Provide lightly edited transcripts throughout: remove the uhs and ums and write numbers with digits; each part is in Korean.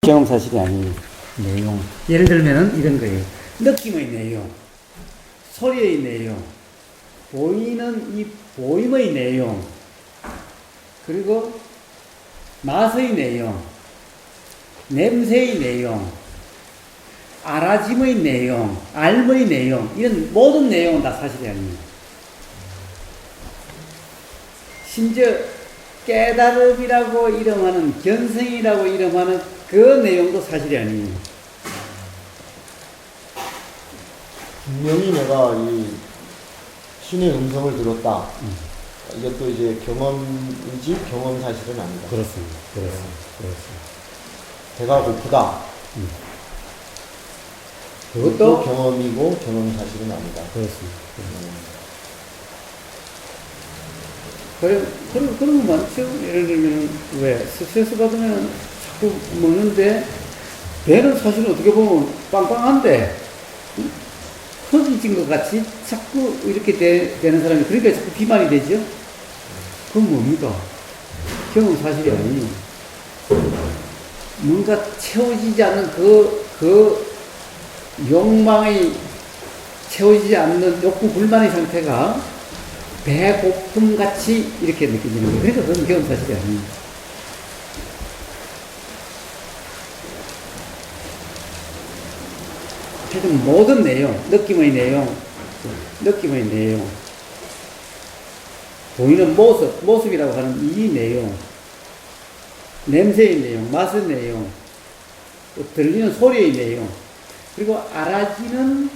경험사실이 아닌 내용. 예를 들면은 이런 거예요. 느낌의 내용, 소리의 내용, 보이는 이 보임의 내용, 그리고 맛의 내용, 냄새의 내용, 알아짐의 내용, 알의 내용, 이런 모든 내용은 다 사실이 아닙니다. 심지어 깨달음이라고 이름하는, 견성이라고 이름하는 그 내용도 사실이 아닙니다. 분명히 내가 이 신의 음성을 들었다. 이것도 이제 경험이지 경험 사실은 아니다. 그렇습니다. 그렇습니다. 배가 고프다. 그것도 경험이고 경험 사실은 아니다. 그렇습니다. 그런 거 많죠? 예를 들면, 왜? 스트레스 받으면 자꾸 먹는데, 배는 사실은 어떻게 보면 빵빵한데, 허기진 것 같이 자꾸 이렇게 되는 사람이, 그러니까 자꾸 비만이 되죠? 그건 뭡니까? 경험 사실이 아니에요. 뭔가 채워지지 않는 그 욕망이 채워지지 않는 욕구 불만의 상태가 배고픔 같이 이렇게 느껴지는 거예요. 그러니까 그건 경험 사실이 아니에요. 하여튼 모든 내용, 느낌의 내용, 보이는 모습이라고 하는 이 내용, 냄새의 내용, 맛의 내용, 또 들리는 소리의 내용, 그리고 알아지는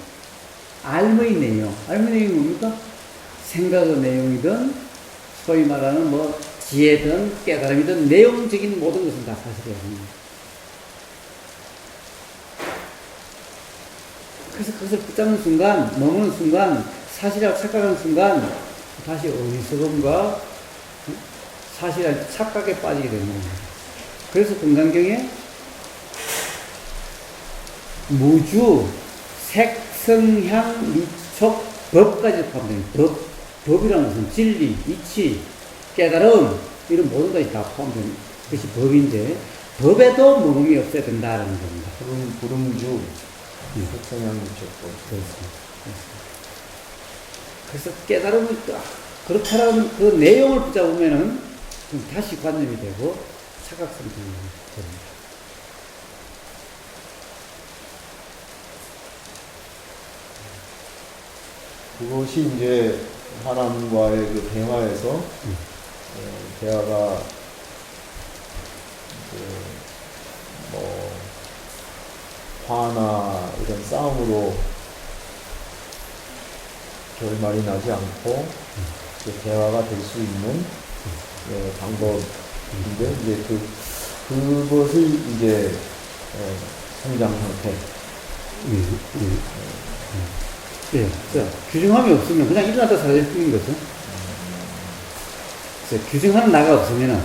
알의 내용. 알의 내용이 뭡니까? 생각의 내용이든, 소위 말하는 뭐, 지혜든, 깨달음이든, 내용적인 모든 것은 다 사실이 아닙니다. 그래서 그것을 붙잡는 순간, 머무는 순간, 사실이라고 착각하는 순간, 다시 어리석음과 사실의 착각에 빠지게 되는 겁니다. 그래서 금강경에 무주, 색, 성향, 미촉, 법까지 포함됩니다. 법이라는 것은 진리, 이치, 깨달음, 이런 모든 것이 다 포함된 것이 법인데, 법에도 모름이 없어야 된다는 겁니다. 부름주, 색성향 미촉법. 그렇습니다. 그래서 깨달음을 그렇다라는 그 내용을 붙잡으면은 다시 관념이 되고 착각성이 됩니다. 그것이 이제 사람과의 그 대화에서 대화가 뭐 화나 이런 싸움으로 결말이 나지 않고 대화가 될 수 있는 방법인데 이제 그것을 이제 성장 상태. 예, 자, 규정함이 없으면 그냥 일어나다 사라질 뿐인 거죠. 규정하는 나가 없으면,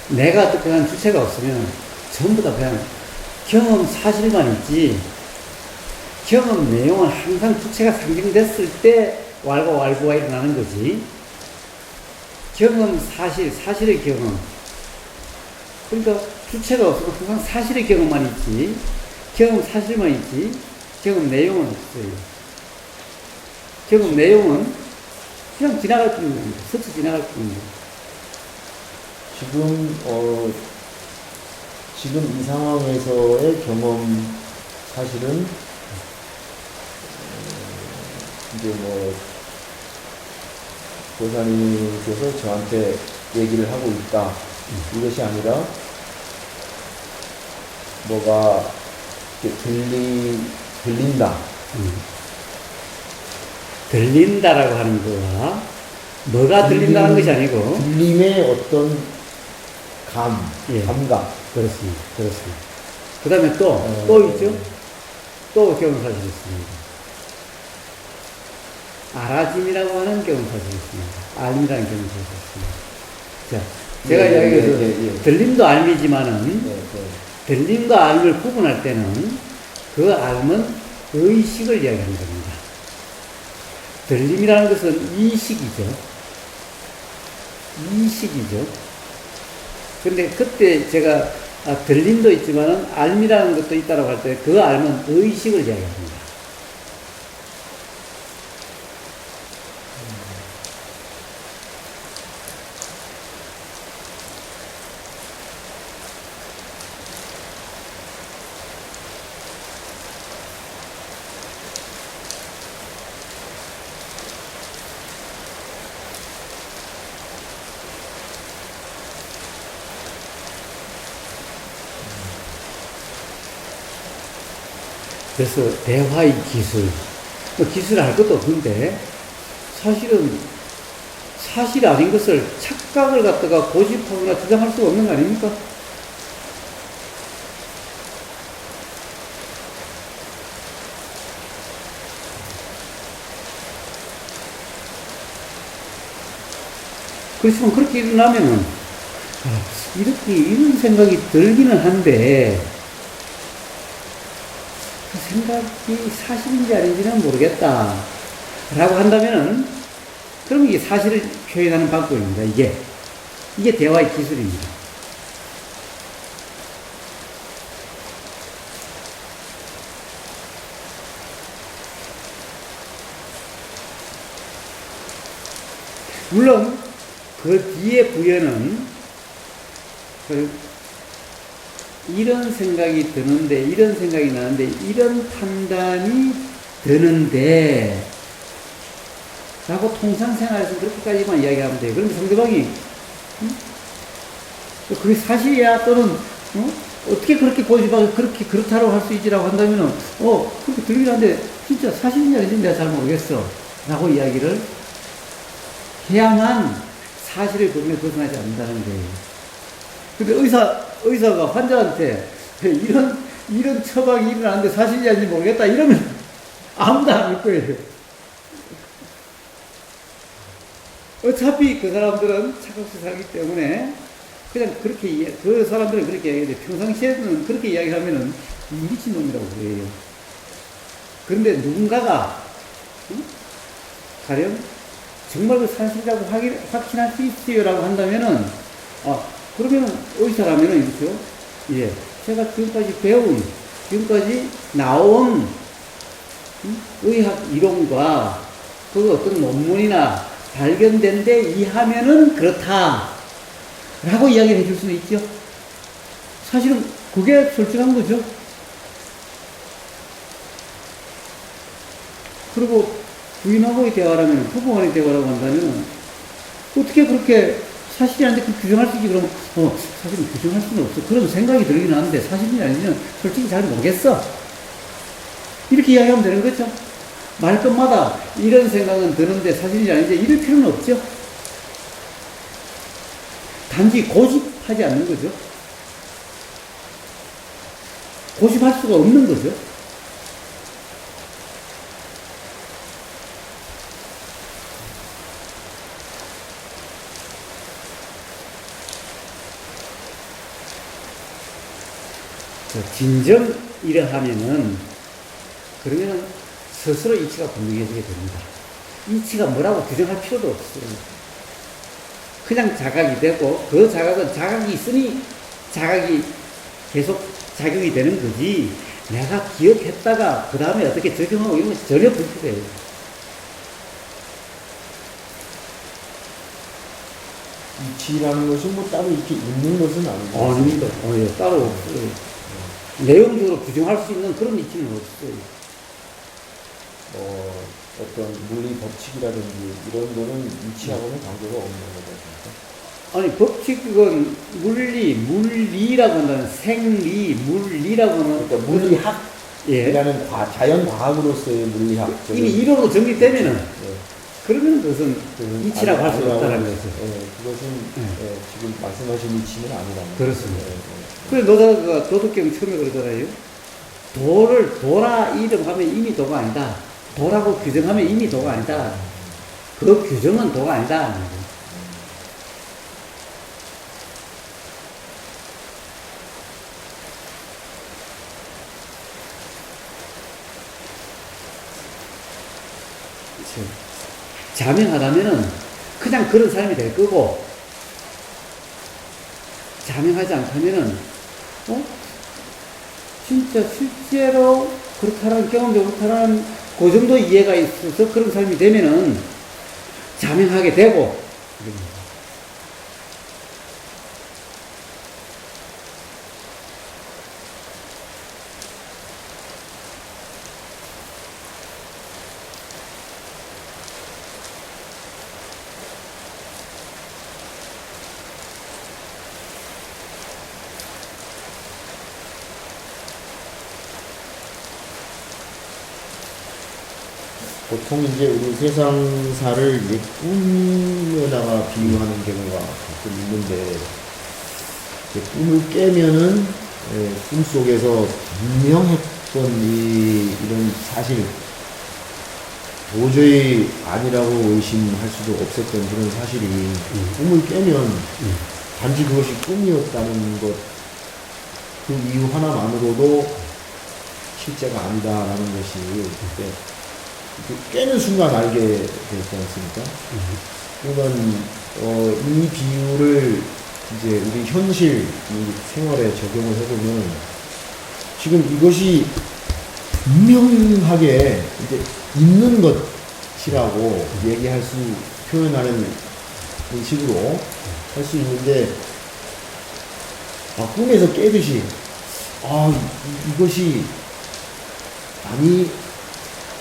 내가 어떻게 하는 주체가 없으면, 전부 다 그냥 경험 사실만 있지, 경험 내용은 항상 주체가 상징됐을 때 왈가왈부가 일어나는 거지. 경험 사실의 경험. 그러니까 주체가 없어도 항상 사실의 경험만 있지, 경험 사실만 있지, 경험 내용은 없어요. 경험 내용은 그냥 지나갈 뿐입니다. 스쳐 지나갈 뿐입니다. 지금 이 상황에서의 경험 사실은 이제 뭐 보사님께서 저한테 얘기를 하고 있다. 이것이 아니라 뭐가 들린다. 들린다라고 하는 거와 뭐가 들린다는 것이 아니고 들림의 어떤 감각. 그렇습니다. 그 다음에 또 있죠? 또 경험사실이 있습니다. 알아짐이라고 하는 경험사실이 있습니다. 알미라는 경험사실이 있습니다. 자, 제가 이야기해서 들림도 알미지만은 들림과 알미를 구분할 때는 그 알은 의식을 이야기하는 겁니다. 들림이라는 것은 이식이죠. 근데 그때 제가 들림도 있지만은 알미라는 것도 있다고 할 때 그 알은 의식을 이야기합니다. 그래서 대화의 기술, 기술 할 것도 없는데 사실은 사실 아닌 것을 착각을 갖다가 고집하거나 주장할 수가 없는 거 아닙니까? 그렇지만 그렇게 일어나면은 이렇게 이런 생각이 들기는 한데 그 생각이 사실인지 아닌지는 모르겠다 라고 한다면은 그럼 이게 사실을 표현하는 방법입니다. 이게 대화의 기술입니다. 물론 그 뒤에 부여는 이런 생각이 드는데, 이런 생각이 나는데, 이런 판단이 드는데 라고 통상 생활에서 그렇게까지만 이야기하면 돼요. 그런데 상대방이 그게 사실이야 또는 어떻게 그렇게 고집하고 그렇게 그렇다고 할 수 있지라고 한다면은 그렇게 들리긴 한데 진짜 사실인지 아닌지 내가 잘 모르겠어 라고 이야기를 해야만 사실의 범위에 벗어나지 않는다는 거예요. 근데 의사가 환자한테 이런 처방이 일어나는데 사실인지 아닌지 모르겠다 이러면 아무도 안 할 거예요. 어차피 그 사람들은 착각해서 살기 때문에 그냥 그렇게 그 사람들은 그렇게 이야기하는데 평상시에는 그렇게 이야기하면은 미친놈이라고 그래요. 그런데 누군가가 가령 정말 그 사실이라고 확신할 수 있어요라고 한다면은 그러면은 의사라면은 이렇죠. 예, 제가 지금까지 배운 지금까지 나온 의학 이론과 그 어떤 논문이나 발견된 데 의하면은 그렇다 라고 이야기를 해줄 수는 있죠. 사실은 그게 솔직한 거죠. 그리고 부인하고의 대화라면, 부부간의 대화라고 한다면 어떻게 그렇게 사실이 아닌데 그 규정할 수 있지? 그러면 사실은 규정할 수는 없어. 그런 생각이 들긴 하는데 사실인지 아닌지는 솔직히 잘 모르겠어. 이렇게 이야기하면 되는 거죠. 말끝마다 이런 생각은 드는데 사실인지 아닌지 이럴 필요는 없죠. 단지 고집하지 않는 거죠. 고집할 수가 없는 거죠. 진정 이러하면은 그러면은 스스로 이치가 분명해지게 됩니다. 이치가 뭐라고 규정할 필요도 없어요. 그냥 자각이 되고 그 자각은 자각이 있으니 자각이 계속 작용이 되는 거지 내가 기억했다가 그 다음에 어떻게 적용하고 이런 건 전혀 불필요해요. 이치라는 것은 뭐 따로 이렇게 있는 것은 아니고 아닙니다. 예, 따로 없어요. 내용적으로 규정할 수 있는 그런 이치는 없어요. 어떤 물리 법칙이라든지 이런 거는 이치하고는 관계가 없는 거죠. 아니 법칙은 물리라고 한다면 생리, 물리라고 하면 그러니까 물리학이라는 자연 과학으로서의 물리학 이미 이론으로 정립되면은 그러면 그것은 이치라고 할 수 없다는 거죠. 그것은 지금 말씀하신 이치는 아니라는 그렇습니다. 그래서 노다가 도덕경 처음에 그러잖아요. 도라 이름하면 이미 도가 아니다. 도라고 규정하면 이미 도가 아니다. 그 규정은 도가 아니다. 자명하다면은 그냥 그런 사람이 될 거고, 자명하지 않다면은 진짜 실제로 그렇다라는 경험적으로 그렇다라는 그 정도 이해가 있어서 그런 삶이 되면은 자명하게 되고 보통 이제 우리 세상사를 이제 꿈에다가 비유하는 경우가 가끔 있는데, 이제 꿈을 깨면은 꿈 속에서 분명했던 이런 사실, 도저히 아니라고 의심할 수도 없었던 그런 사실이 꿈을 깨면 단지 그것이 꿈이었다는 것, 그 이유 하나만으로도 실제가 아니다라는 것이 그때 깨는 순간 알게 되지 않습니까? 그러면 이 비유를 이제 우리 현실 이 생활에 적용을 해보면 지금 이것이 분명하게 이제 있는 것이라고 얘기할 수 표현하는 식으로 할 수 있는데, 꿈에서 깨듯이 이것이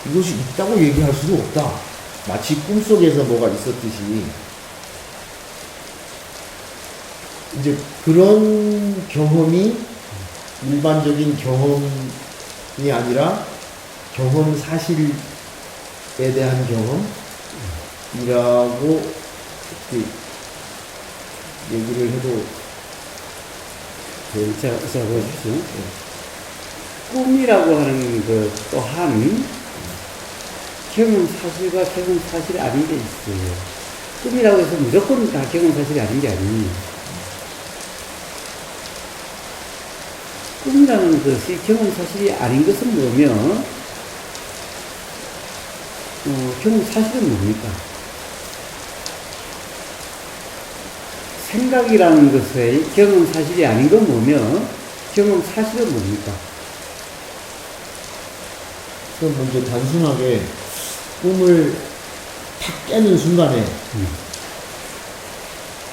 이것이 있다고 얘기할 수도 없다. 마치 꿈속에서 뭐가 있었듯이. 이제 그런 경험이 일반적인 경험이 아니라 경험 사실에 대한 경험이라고 이렇게 얘기를 해도 자 보십시오. 꿈이라고 하는 것 또한 경험 사실과 경험 사실이 아닌 게 있어요. 꿈이라고 해서 무조건 다 경험 사실이 아닌 게 아니에요. 꿈이라는 것이 경험 사실이 아닌 것은 뭐며, 경험 사실은 뭡니까? 생각이라는 것의 경험 사실이 아닌 건 뭐며, 경험 사실은 뭡니까? 그럼 먼저 단순하게 꿈을 탁 깨는 순간에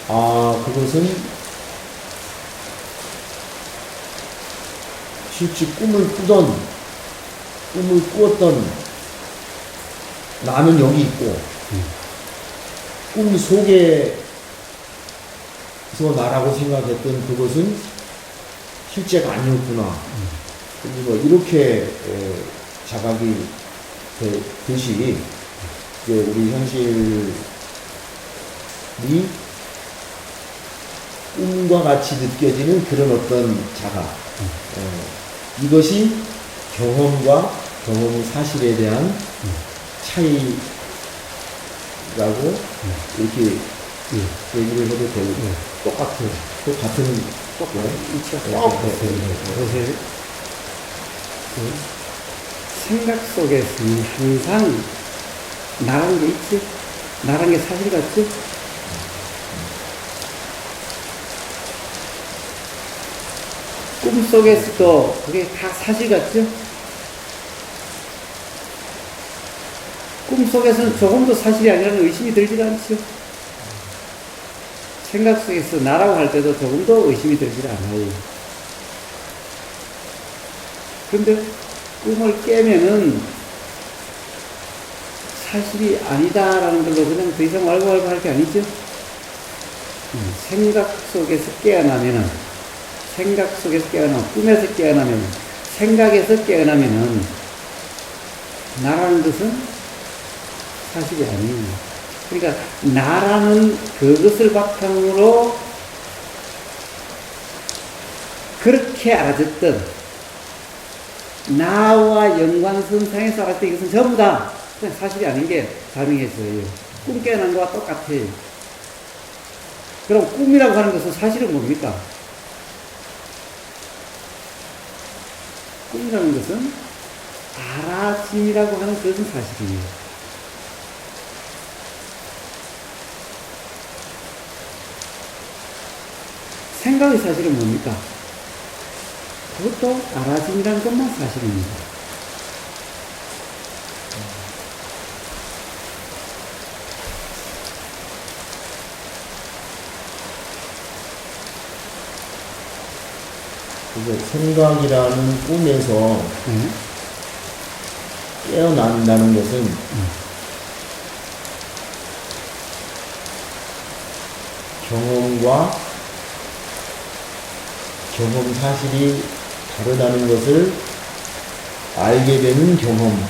그것은 실제 꿈을 꾸었던 나는 여기 있고 꿈 속에서 나라고 생각했던 그것은 실제가 아니었구나. 뭐 이렇게 자각이 되듯이 이제 우리 현실이 꿈과 같이 느껴지는 그런 어떤 자각, 이것이 경험과 경험 사실에 대한 차이라고 이렇게 얘기를 해도 되고 똑같은 이치가 똑같아요. 생각 속에서는 항상 나라는 게 있지? 나라는 게 사실 같지? 꿈 속에서도 그게 다 사실 같죠? 꿈 속에서는 조금도 사실이 아니라는 의심이 들질 않죠? 생각 속에서 나라고 할 때도 조금도 의심이 들질 않아요. 근데 꿈을 깨면은 사실이 아니다라는 걸로 그냥 더 이상 왈가왈부 할 게 아니죠? 생각 속에서 깨어나면은, 꿈에서 깨어나면, 생각에서 깨어나면은, 나라는 것은 사실이 아니에요. 그러니까, 나라는 그것을 바탕으로 그렇게 알아듣던, 나와 연관선상에서 알았을 때 이것은 전부 다 그냥 사실이 아닌 게 자명해져요. 꿈 깨어난 거와 똑같아요. 그럼 꿈이라고 하는 것은 사실은 뭡니까? 꿈이라는 것은 알아짐이라고 하는 그것은 사실이에요. 생각의 사실은 뭡니까? 그것도 알아진다는 것만 사실입니다. 그래서 생각이라는 꿈에서 네. 깨어난다는 것은 경험과 경험 사실이 다르다는 것을 알게 되는 경험.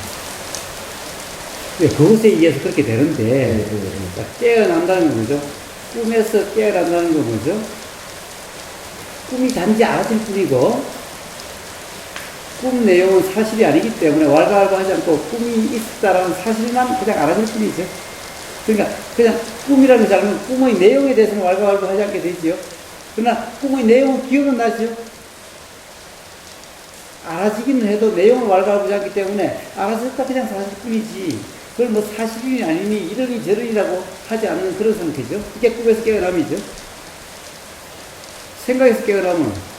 네, 그것에 의해서 그렇게 되는데, 네. 그러니까 깨어난다는 건 뭐죠? 꿈에서 깨어난다는 건 뭐죠? 꿈이 단지 알아질 뿐이고, 꿈 내용은 사실이 아니기 때문에 왈가왈부하지 않고 꿈이 있다라는 사실만 그냥 알아질 뿐이죠. 그러니까 그냥 꿈이라는 것이 아니면 꿈의 내용에 대해서는 왈가왈부하지 않게 되지요. 그러나 꿈의 내용은 기억은 나죠. 알아지기는 해도 내용을 왈가왈부하지 않기 때문에 알아졌다 그냥 사실 뿐이지. 그걸 뭐 사실이 아니니 이러니 저러니라고 하지 않는 그런 상태죠. 이게 꿈에서 깨어남이죠. 생각에서 깨어나면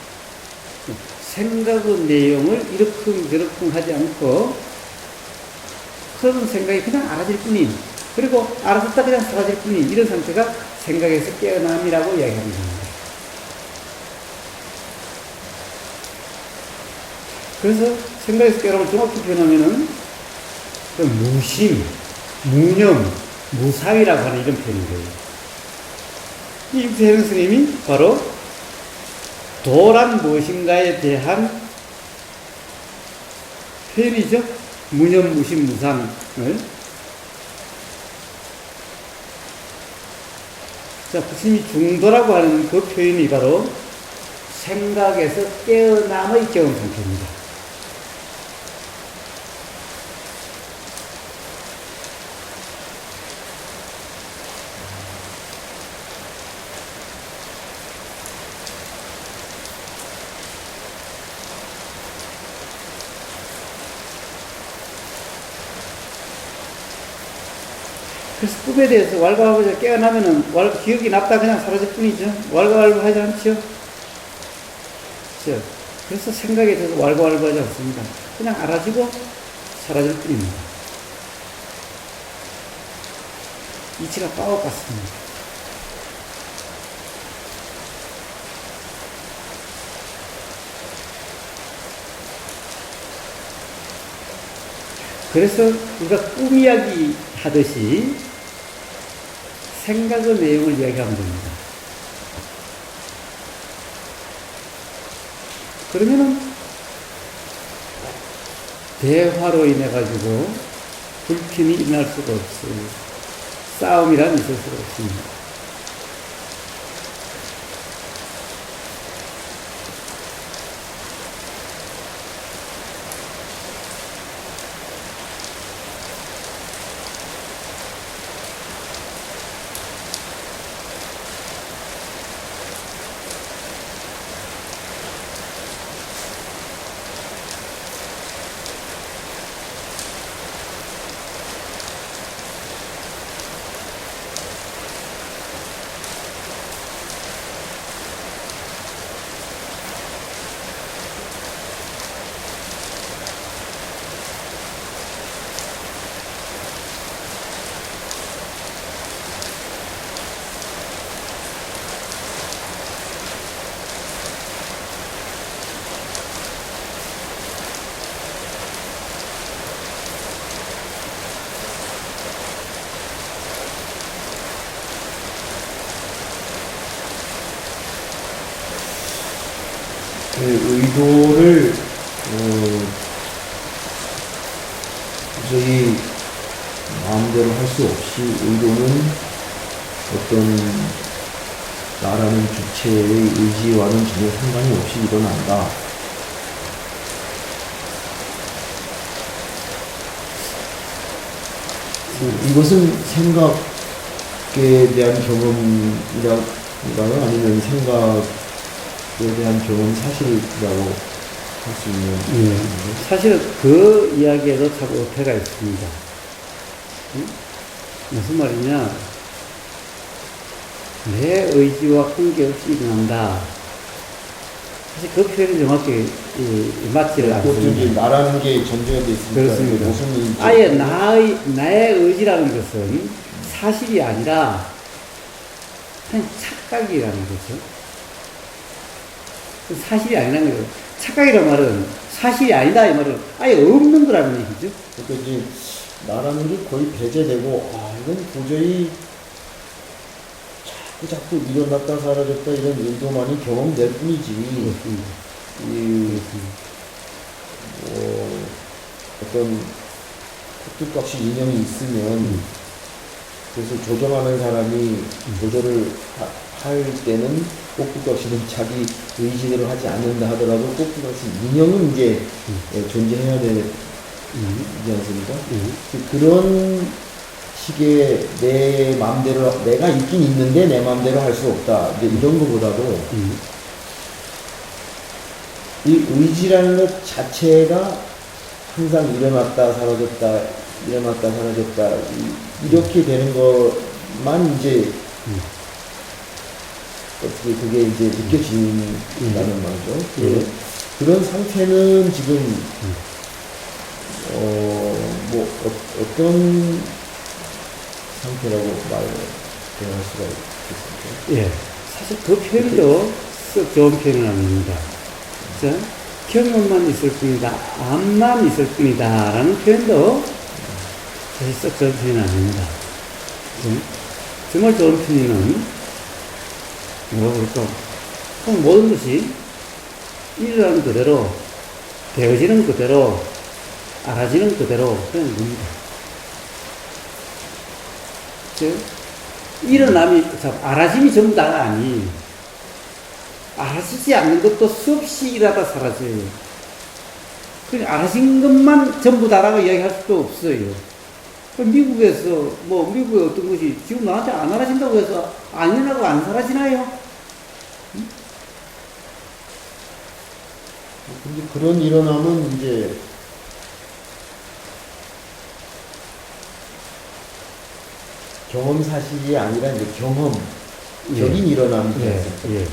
생각의 내용을 이러쿵저러쿵 하지 않고 그런 생각이 그냥 알아질 뿐인, 그리고 알아졌다 그냥 사라질 뿐인 이런 상태가 생각에서 깨어남이라고 이야기하는 겁니다. 그래서 생각에서 깨어남을 정확히 표현하면은 무심, 무념, 무사위라고 하는 이런 표현인 거예요. 이 육세형 스님이 바로 도란 무엇인가에 대한 표현이죠. 무념, 무심, 무상을. 자, 부처님이 중도라고 하는 그 표현이 바로 생각에서 깨어남의 경험 상태입니다. 그래서 꿈에 대해서 왈가왈부해서 깨어나면은 기억이 납다 그냥 사라질 뿐이죠. 왈가왈부하지 않죠. 그렇죠. 그래서 생각에 대해서 왈가왈부하지 않습니다. 그냥 알아지고 사라질 뿐입니다. 이치가 빠옥 같습니다. 그래서 우리가 꿈 이야기 하듯이 생각의 내용을 이야기하면 됩니다. 그러면은 대화로 인해 가지고 불편이 일어날 수가 없어요. 싸움이란 있을 수가 없습니다. 의도를 도저히 마음대로 할 수 없이 의도는 어떤 나라는 주체의 의지와는 전혀 상관이 없이 일어난다. 이것은 생각에 대한 경험이라고 아니면 생각에 대한 경험 사실이라고 할 수 있는 사실은 그 이야기에도 참 어폐가 있습니다. 무슨 말이냐? 내 의지와 관계없이 일어난다. 사실 그 표현이 정확히 맞지를 그것도 이제 않습니다. 나라는 게 전제가 돼 있으니까 그렇습니다. 무슨 의지? 아예 나의 의지라는 것은 사실이 아니라 그냥 착각이라는 거죠. 사실이 아니라는 거죠. 착각이라는 말은 사실이 아니다 이 말은 아예 없는 거라는 얘기죠. 그러니까 이제 나라는 게 거의 배제되고 이건 도저히 자꾸 일어났다 사라졌다 이런 일도만이 경험될 뿐이지 그렇습니다. 이 어떤 꼭두각시 인형이 있으면 그래서 조정하는 사람이 조절을 할 때는 꼭두각시는 자기 의지대로 하지 않는다 하더라도 꼭두각시 인형은 이제 존재해야 되지 않습니까? 그런 식의 내 마음대로 내가 있긴 있는데 내 마음대로 할 수 없다 이제 이런 거보다도 이 의지라는 것 자체가 항상 일어났다 사라졌다 일어났다 사라졌다 이렇게 되는 것만 이제 어떻게 그게 이제 느껴진다는 말이죠. 그런 상태는 지금 어떤 상태라고 표현할 수가 있겠습니까? 예. 사실 그 표현도 썩 좋은 표현은 아닙니다. 자, 경험만 있을 뿐이다, 암만 있을 뿐이다 라는 표현도 사실 썩 좋은 표현은 아닙니다. 정말 좋은 표현은 뭐라고 그럴까? 그럼 모든 것이 일어나는 그대로, 되어지는 그대로, 알아지는 그대로 그냥 봅니다. 일어남이, 알아짐이 전부 다가 아니, 알아지지 않는 것도 수없이 일하다 사라져요. 그냥 알아진 것만 전부 다라고 이야기할 수도 없어요. 미국에서, 미국의 어떤 것이 지금 나한테 안 알아진다고 해서 안 일어나고 안 사라지나요? 근데 그런 일어남은 이제 경험 사실이 아니라 이제 경험적인 일어남이 예.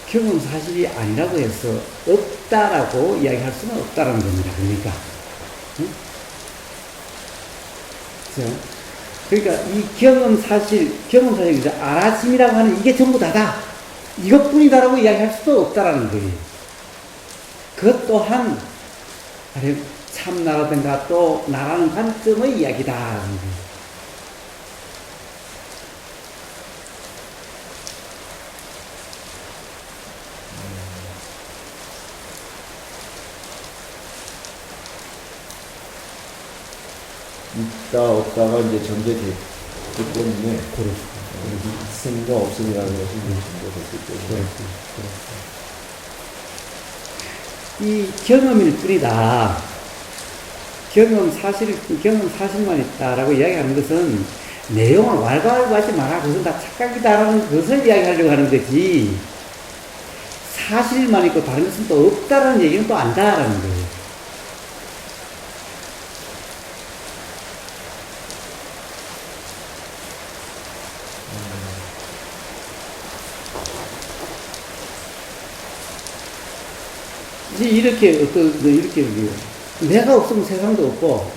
경험 사실이 아니라고 해서 없다라고 이야기할 수는 없다라는 겁니다. 그러니까. 그러니까 이 경험 사실, 알아짐이라고 하는 이게 전부 다다. 이것뿐이다라고 이야기할 수도 없다라는 거예요. 그것 또한, 참나라든가 또 나라는 관점의 이야기다. 있다 없다가 이제 전제됐기 때문에 있음과 없음이라는 것이 전제됐기 때문에 이 경험일 뿐이다. 경험 사실만 있다라고 이야기하는 것은 내용을 왈가왈부하지 마라. 그것은 다 착각이다라는 것을 이야기하려고 하는 거지. 사실만 있고 다른 것은 또 없다라는 얘기는 또 안다라는 거예요. 이렇게 내가 없으면 세상도 없고,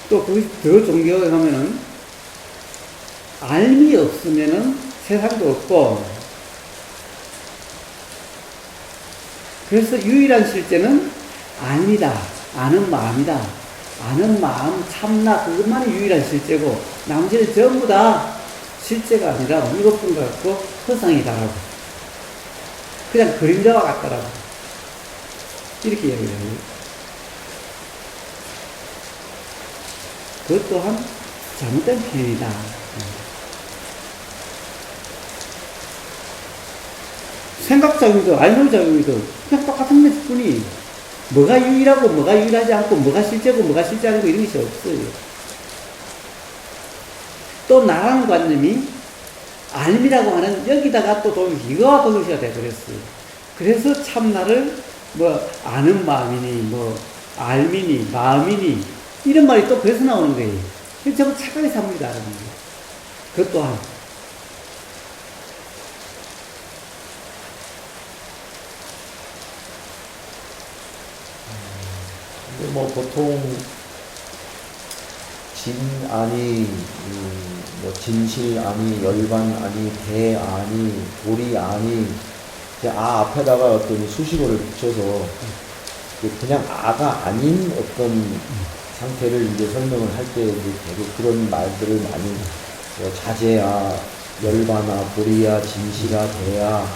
또 그것이 더 존경하면은 알미 없으면은 세상도 없고, 그래서 유일한 실제는 알미다, 아는 마음이다, 아는 마음 참나 그것만이 유일한 실제고 나머지는 전부 다 실제가 아니라 물것뿐 같고 허상이다라고. 그냥 그림자와 같다라고. 이렇게 이야기를 해요. 그것 또한 잘못된 표현이다. 생각작용이든 알물작용이든 그냥 똑같은 것뿐이 뭐가 유일하고 뭐가 유일하지 않고 뭐가 실제고 뭐가 실제 않고 이런 것이 없어요. 또 나라는 관념이 알미라고 하는 여기다가 또 이거와 동일시가 되어버렸어요. 그래서 참나를 아는 마음이니 알미니 마음이니 이런 말이 또 그래서 나오는 거예요. 전부 착각의 산물이다. 그것 또한 뭐 보통 진 아니, 뭐 진실 아니, 열반 아니, 대 아니, 도리 아니, 이제 아 앞에다가 어떤 수식어를 붙여서 그냥 아가 아닌 어떤 상태를 이제 설명을 할 때 이제 되게 그런 말들을 많이 뭐 자제야, 열반아, 도리야, 진실아, 대야.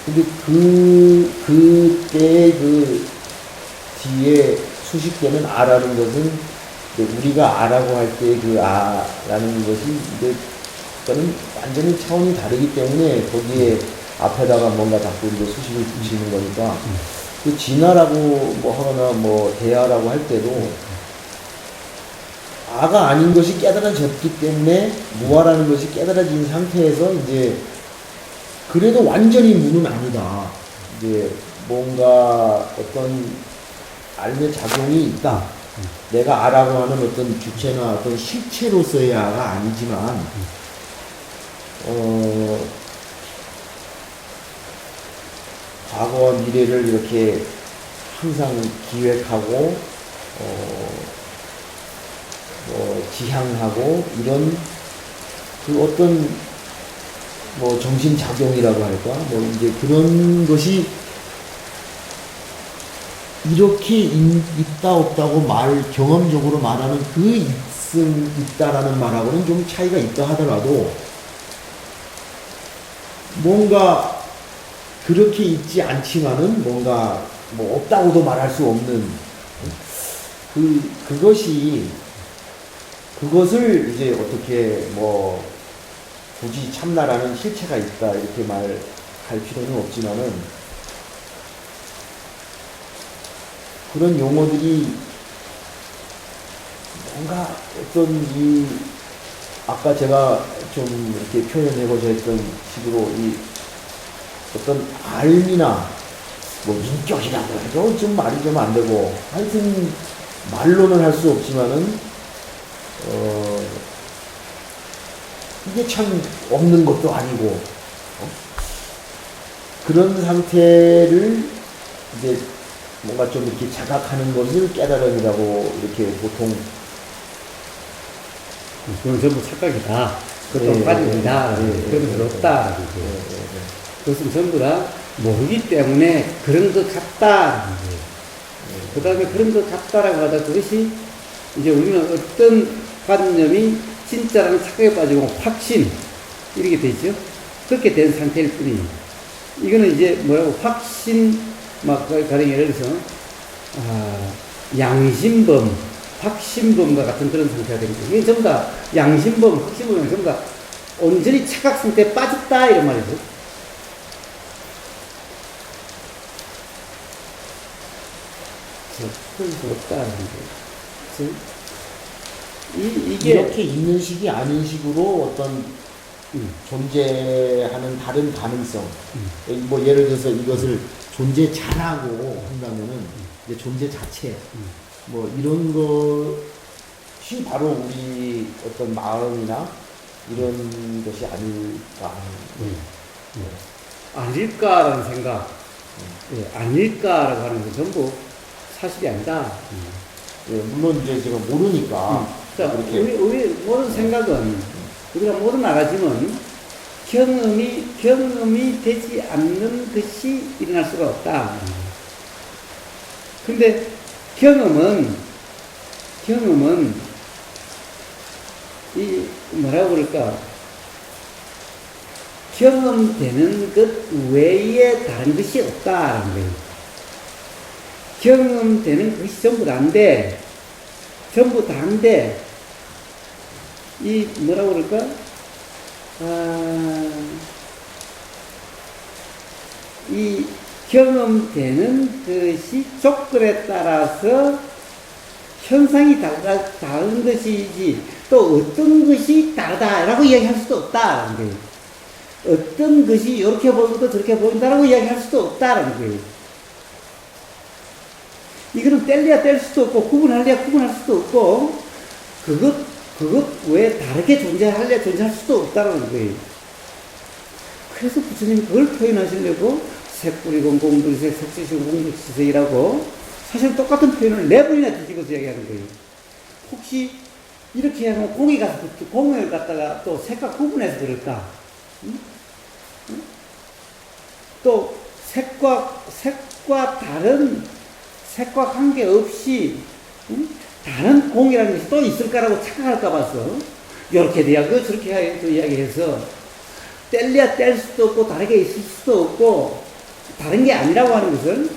근데 그때 그 뒤에 수식되는 아라는 것은 우리가 아라고 할 때 그 아라는 것이 이제 그거는 완전히 차원이 다르기 때문에 거기에 앞에다가 뭔가 자꾸 이제 수식을 붙이는 거니까 그 진아라고 뭐 하거나 뭐 대아라고 할 때도 아가 아닌 것이 깨달아졌기 때문에 무아라는 것이 깨달아진 상태에서 이제 그래도 완전히 무는 아니다. 이제 뭔가 어떤 알의 작용이 있다. 내가 아라고 하는 어떤 주체나 어떤 실체로서의 아가 아니지만, 과거와 미래를 이렇게 항상 기획하고, 뭐 지향하고 이런 그 어떤 뭐 정신작용이라고 할까? 뭐 이제 그런 것이 이렇게 있다 없다고 경험적으로 말하는 그 있다라는 말하고는 좀 차이가 있다 하더라도 뭔가 그렇게 있지 않지만은 뭔가 뭐 없다고도 말할 수 없는 그것을 이제 어떻게 뭐 굳이 참나라는 실체가 있다 이렇게 말할 필요는 없지만은 그런 용어들이 뭔가 어떤 아까 제가 좀 이렇게 표현해보자 했던 식으로 어떤 알미나 뭐 인격이라고 해도 좀 말이 좀 안 되고 하여튼 말로는 할 수 없지만은 이게 참 없는 것도 아니고 그런 상태를 이제 뭔가 좀 이렇게 자각하는 것을 깨달음이라고 이렇게 보통 그건 전부 착각이다. 그것도 빠집니다. 그런 건 없다. 그것은 전부 다 모르기 때문에 그런 것 같다. 그 다음에 그런 것 같다라고 하다 그것이 이제 우리는 어떤 관념이 진짜라는 착각에 빠지고 확신 이렇게 되죠. 그렇게 된 상태일 뿐이에요. 이거는 이제 뭐라고 확신 막 가령 예를 들어서 양심범, 확신범과 같은 그런 상태가 됩니다. 이게 전부 다 양심범, 확신범은 전부 다 온전히 착각 상태에 빠졌다 이런 말이죠. 그럴 수 없다는 거죠. 이게 이렇게 있는 식이 아닌 식으로 어떤 존재하는 다른 가능성. 뭐 예를 들어서 이것을 존재 자라고 한다면은 이제 존재 자체. 뭐 이런 것이 바로 우리 어떤 마음이나 이런 것이 아닐까. 아닐까라는 생각, 아닐까라고 하는 건 전부 사실이 아니다. 예, 물론 이제 제가 모르니까. 자, 우리 모든 생각은 우리가 모두 나가지만 경험이 되지 않는 것이 일어날 수가 없다. 근데 경험은 이 뭐라고 그럴까? 경험되는 것 외에 다른 것이 없다라는 거예요. 경험되는 것이 전부 다인데, 이 뭐라고 그럴까? 이 경험되는 것이 조건에 따라서 현상이 다른 것이지 또 어떤 것이 다르다라고 이야기할 수도 없다라는 거예요. 어떤 것이 이렇게 보이고 저렇게 보인다라고 이야기할 수도 없다라는 거예요. 이거는 뗄래야 뗄 수도 없고 구분할래야 구분할 수도 없고 그것 외에 다르게 존재할 수도 없다는 거예요. 그래서 부처님이 그걸 표현하시려고 색뿌리건 공두색, 색지시건 공두지색이라고 사실 똑같은 표현을 네 번이나 뒤집어서 이야기하는 거예요. 혹시 이렇게 하면 공이 가서 공을 갖다가 또 색과 구분해서 그럴까? 응? 응? 또 색과 다른 색과 관계없이 응? 다른 공이라는 것이 또 있을까라고 착각할까 봐서 이렇게 돼야고 저렇게 해야고 이야기해서 뗄래야 뗄 수도 없고 다르게 있을 수도 없고 다른 게 아니라고 하는 것을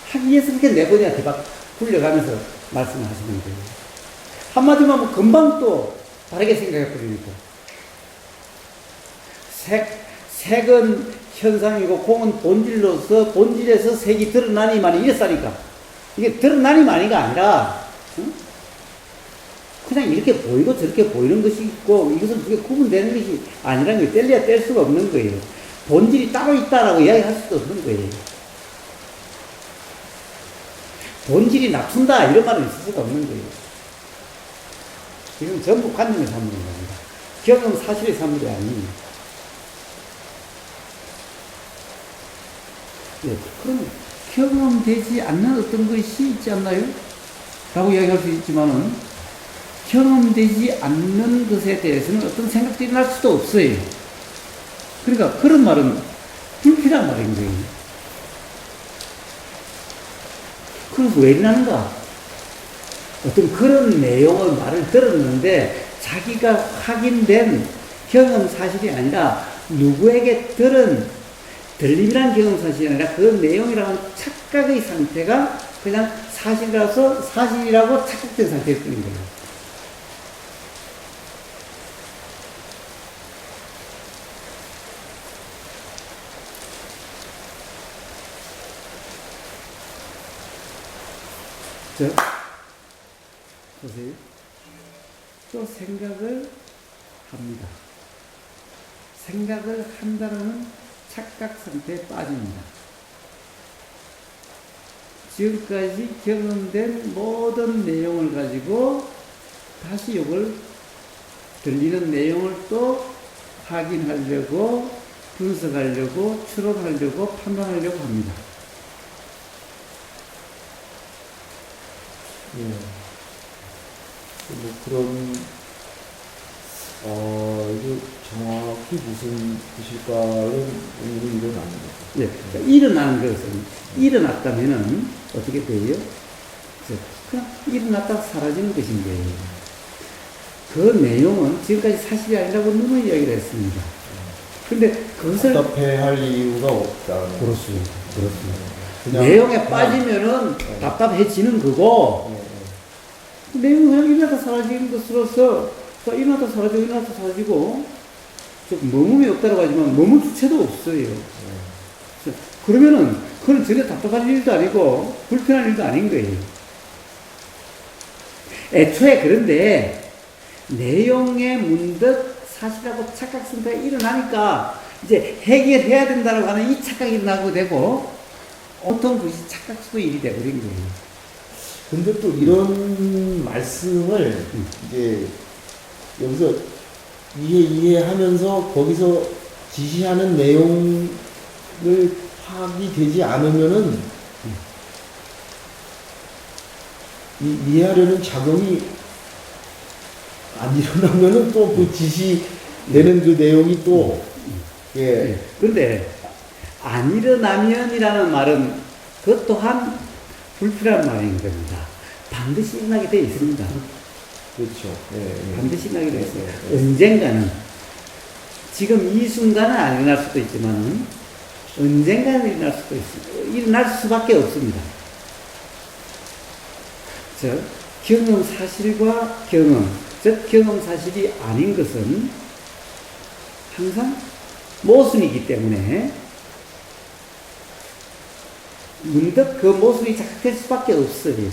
하기 위해서 그렇게 네 번이나 대박 굴려가면서 말씀하시는 거예요. 한마디로 하면 금방 또 다르게 생각해 버리니까. 색은 현상이고 공은 본질로서 본질에서 색이 드러나니만이 이랬다니까. 이게 드러나니만이가 아니라 응? 그냥 이렇게 보이고 저렇게 보이는 것이 있고 이것은 그게 구분되는 것이 아니라는 거예요. 뗄래야 뗄 수가 없는 거예요. 본질이 따로 있다라고 이야기할 수도 없는 거예요. 본질이 낮춘다 이런 말은 있을 수가 없는 거예요. 지금 전부 관념의 산물인 겁니다. 경험 사실의 산물이 아니에요. 네, 그럼 경험되지 않는 어떤 것이 있지 않나요? 라고 이야기할 수 있지만은 경험되지 않는 것에 대해서는 어떤 생각들이 날 수도 없어요. 그러니까 그런 말은 불필요한 말인 거예요. 그래서 왜 이러는가? 어떤 그런 내용의 말을 들었는데 자기가 확인된 경험 사실이 아니라 누구에게 들림이란 경험 사실이 아니라 그 내용이라는 착각의 상태가 그냥 사실이라고 착각된 상태일 뿐인 거예요. 보세요. 또 생각을 합니다. 생각을 한다는 착각 상태에 빠집니다. 지금까지 경험된 모든 내용을 가지고 다시 이걸 들리는 내용을 또 확인하려고 분석하려고 추론하려고 판단하려고 합니다. 예. 뭐 그런 이게 정확히 무슨 뜻일까는 의문이 일어납니다. 네. 그러니까 일어나는 것은 일어났다면은 어떻게 돼요? 그냥 일어났다가 사라지는 것인 거예요. 그 내용은 지금까지 사실이 아니라고 누누이 이야기를 했습니다. 근데 그것을 답답해할 이유가 없다. 그렇습니다. 내용에 빠지면은 답답해지는 거고 내용이 그냥 일어나다 사라지는 것으로서 일어나다 사라지고 일어나다 사라지고 좀 머금이 없다고 하지만 머물 주체도 없어요. 그러면은 그건 전혀 답답한 일도 아니고 불편한 일도 아닌 거예요. 애초에 그런데 내용에 문득 사실하고 착각 상태가 일어나니까 이제 해결해야 된다고 하는 이 착각이 일어나고 되고 어떤 것이 착각수도 일이 되어버린 거예요. 근데 또 이런 말씀을 이제 여기서 이해하면서 거기서 지시하는 내용을 파악이 되지 않으면은 이해하려는 작용이 안 일어나면은 또 그 지시되는 그 내용이 또 예. 그런데 안 일어나면이라는 말은 그것 또한 불필요한 말인 겁니다. 반드시 일어나게 되어 있습니다. 그렇죠. 예, 예. 반드시 일어나게 되어 있어요. 언젠가는 지금 이 순간은 안 일어날 수도 있지만 언젠가는 일어날 수도 있습니다. 일어날 수밖에 없습니다. 즉 경험 사실과 즉 경험 사실이 아닌 것은 항상 모순이기 때문에 문득 그 모순이 자각될 수밖에 없어요.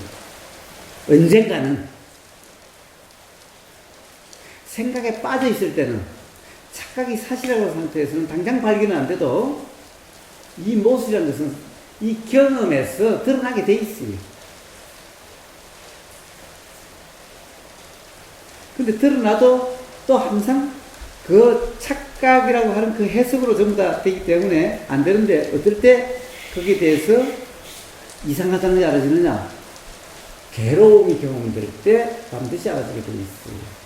언젠가는 생각에 빠져 있을 때는 착각이 사실이라고 하는 상태에서는 당장 발견은 안 돼도 이 모순이라는 것은 이 경험에서 드러나게 돼 있어요. 근데 드러나도 또 항상 그 착각이라고 하는 그 해석으로 전부 다 되기 때문에 안 되는데 어떨 때 거기에 대해서 이상하다는 게 알아지느냐? 괴로움이 경험될 때 반드시 알아지게 되어 있어요.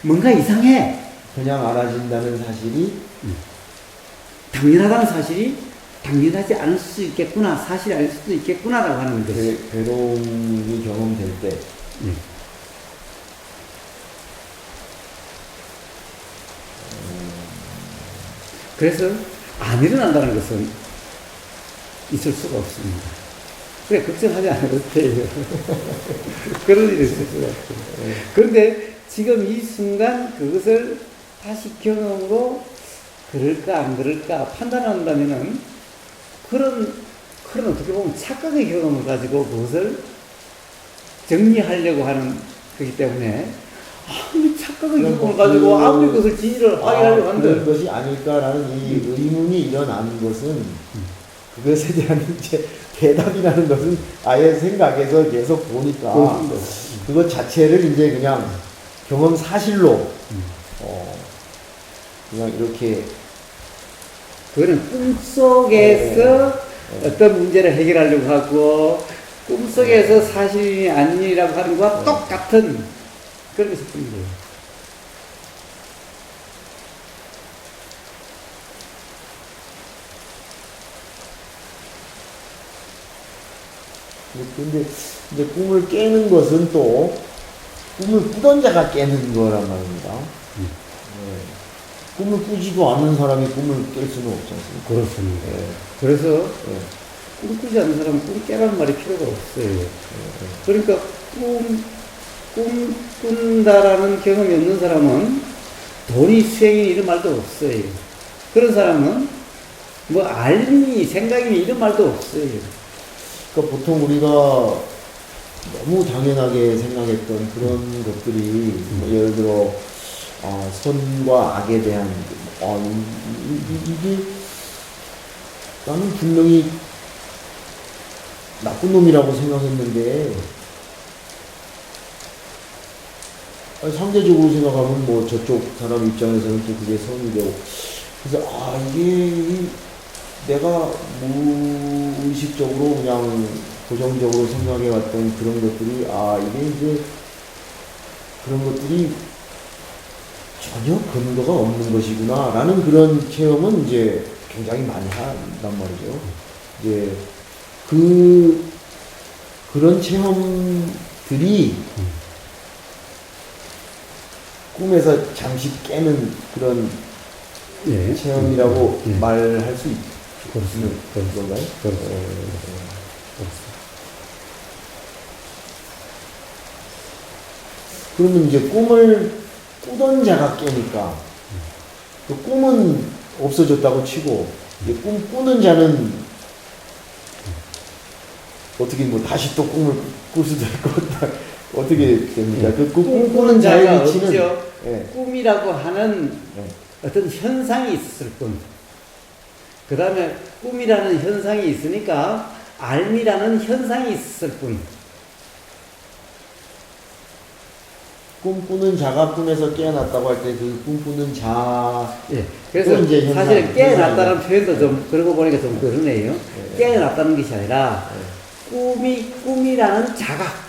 뭔가 이상해. 그냥 알아진다는 사실이 당연하다는 사실이 당연하지 않을 수 있겠구나. 사실이 아닐 수도 있겠구나라고 하는 것이. 괴로움이 경험될 때 예. 그래서 안 일어난다는 것은 있을 수가 없습니다. 그래, 걱정하지 않아도 돼요. 그런 일이 있을 수가 없어요. 그런데 지금 이 순간 그것을 다시 경험으로 그럴까 안 그럴까 판단한다면은 그런 어떻게 보면 착각의 경험을 가지고 그것을 정리하려고 하는 거기 때문에 아무리 착각의 경험을 가지고 아무리 그것을 진리를 확인하려고 한들 그런 것이 아닐까라는 이 의문이 일어나는 것은 그것에 대한 이제 대답이라는 것은 아예 생각에서 계속 보니까 그것 자체를 이제 그냥 경험 사실로 그냥 이렇게 그거는 꿈속에서 어떤 문제를 해결하려고 하고 꿈속에서 사실이 아니라고 하는 것과 똑같은 그런 것일 뿐이에요. 근데 이제 꿈을 깨는 것은 또 꿈을 꾸던 자가 깨는 거란 말입니다. 꿈을 꾸지도 않는 사람이 꿈을 깰 수는 없지 않습니까? 그렇습니다. 예. 그래서 예. 꿈 꾸지 않는 사람은 꿈 깨라는 말이 필요가 없어요. 그러니까 꿈 꾼다라는 경험이 없는 사람은 돈이 수행이 이런 말도 없어요. 그런 사람은 뭐 알미 생각이 이런 말도 없어요. 그러니까 보통 우리가 너무 당연하게 생각했던 그런 것들이 뭐 예를 들어 선과 악에 대한 이게 나는 분명히 나쁜 놈이라고 생각했는데 상대적으로 생각하면 뭐 저쪽 사람 입장에서는 또 그게 선이 되고 그래서 이게 내가 무의식적으로 그냥 고정적으로 생각해왔던 그런 것들이 이게 이제 그런 것들이 전혀 근거가 없는 것이구나 라는 그런 체험은 이제 굉장히 많이 한단 말이죠. 이제 그런 체험들이 꿈에서 잠시 깨는 그런 체험이라고 말할 수 있는 그런 건가요? 그러면 이제 꿈을 꾸던 자가 깨니까 그 꿈은 없어졌다고 치고 꿈 꾸는 자는 어떻게 뭐 다시 또 꿈을 꿀 수도 있고 어떻게 됩니까? 그 꿈 꾸는 자의 위치는 꿈이라고 하는 어떤 현상이 있을 뿐. 그 다음에 꿈이라는 현상이 있으니까 알미라는 현상이 있을 뿐. 꿈꾸는 자가 꿈에서 깨어났다고 할 때 그 꿈꾸는 자. 그래서 이제 사실은 깨어났다는 표현도 좀 그러고 보니까 좀 그러네요. 깨어났다는 것이 아니라 꿈이라는 자각.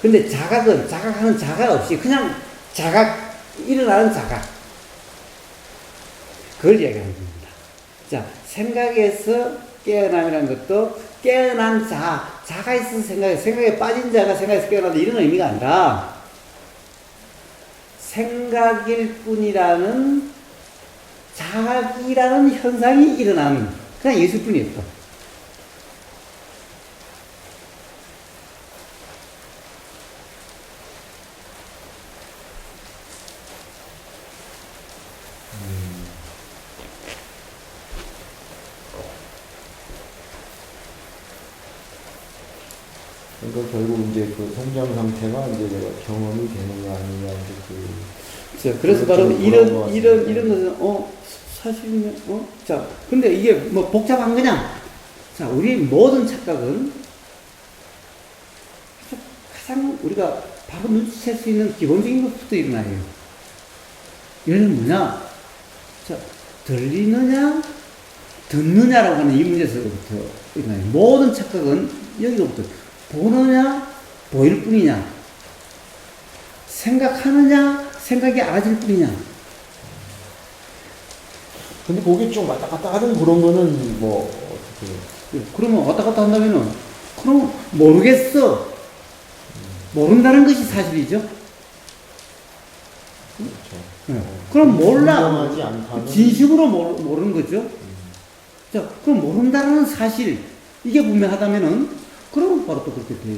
근데 자각하는 자각 없이 그냥 일어나는 자각. 그걸 이야기하는 겁니다. 자, 생각에서 깨어남이라는 것도 깨어난 자가 있어서 생각에 빠진 자가 생각에서 깨어난다 이런 의미가 아니라 생각일 뿐이라는 자각이라는 현상이 일어나는 그냥 있을 뿐이었다. 그러니까 결국 이제 그 성장 상태가 이제 내가 경험이 되느냐 아니냐 이제 그래서 바로 이런 것은 사실은 자 근데 이게 뭐 복잡한 거냐? 자 우리 모든 착각은 가장 우리가 바로 눈치챌 수 있는 기본적인 것부터 일어나요. 얘는 뭐냐? 자, 들리느냐, 듣느냐라고 하는 이 문제에서부터 일어나요. 모든 착각은 여기로부터 보느냐, 보일 뿐이냐, 생각하느냐, 생각이 알아질 뿐이냐. 근데 그게 좀 왔다 갔다 하는 그런 거는 뭐 어떻게? 그러면 왔다 갔다 한다면은, 그럼 모르겠어. 모른다는 것이 사실이죠. 그렇죠. 그럼 몰라. 분명하지 않다면 진심으로 모르는 거죠. 자, 그럼 모른다는 사실, 이게 분명하다면은, 그러면 바로 또 그렇게 돼요.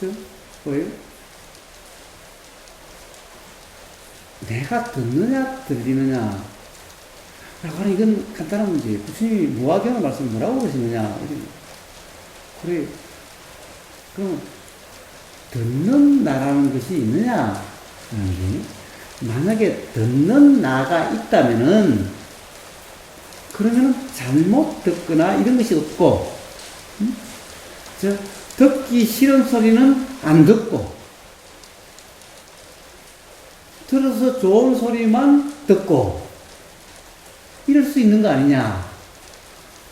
그죠? 뭐예요? 내가 듣느냐, 들리느냐. 라고 하는 이건 간단한 문제예요. 부처님이 무화경의 말씀 뭐라고 그러시느냐. 그래. 그럼, 듣는 나라는 것이 있느냐. 만약에 듣는 나가 있다면은, 그러면은 잘못 듣거나 이런 것이 없고, 듣기 싫은 소리는 안 듣고, 들어서 좋은 소리만 듣고, 이럴 수 있는 거 아니냐.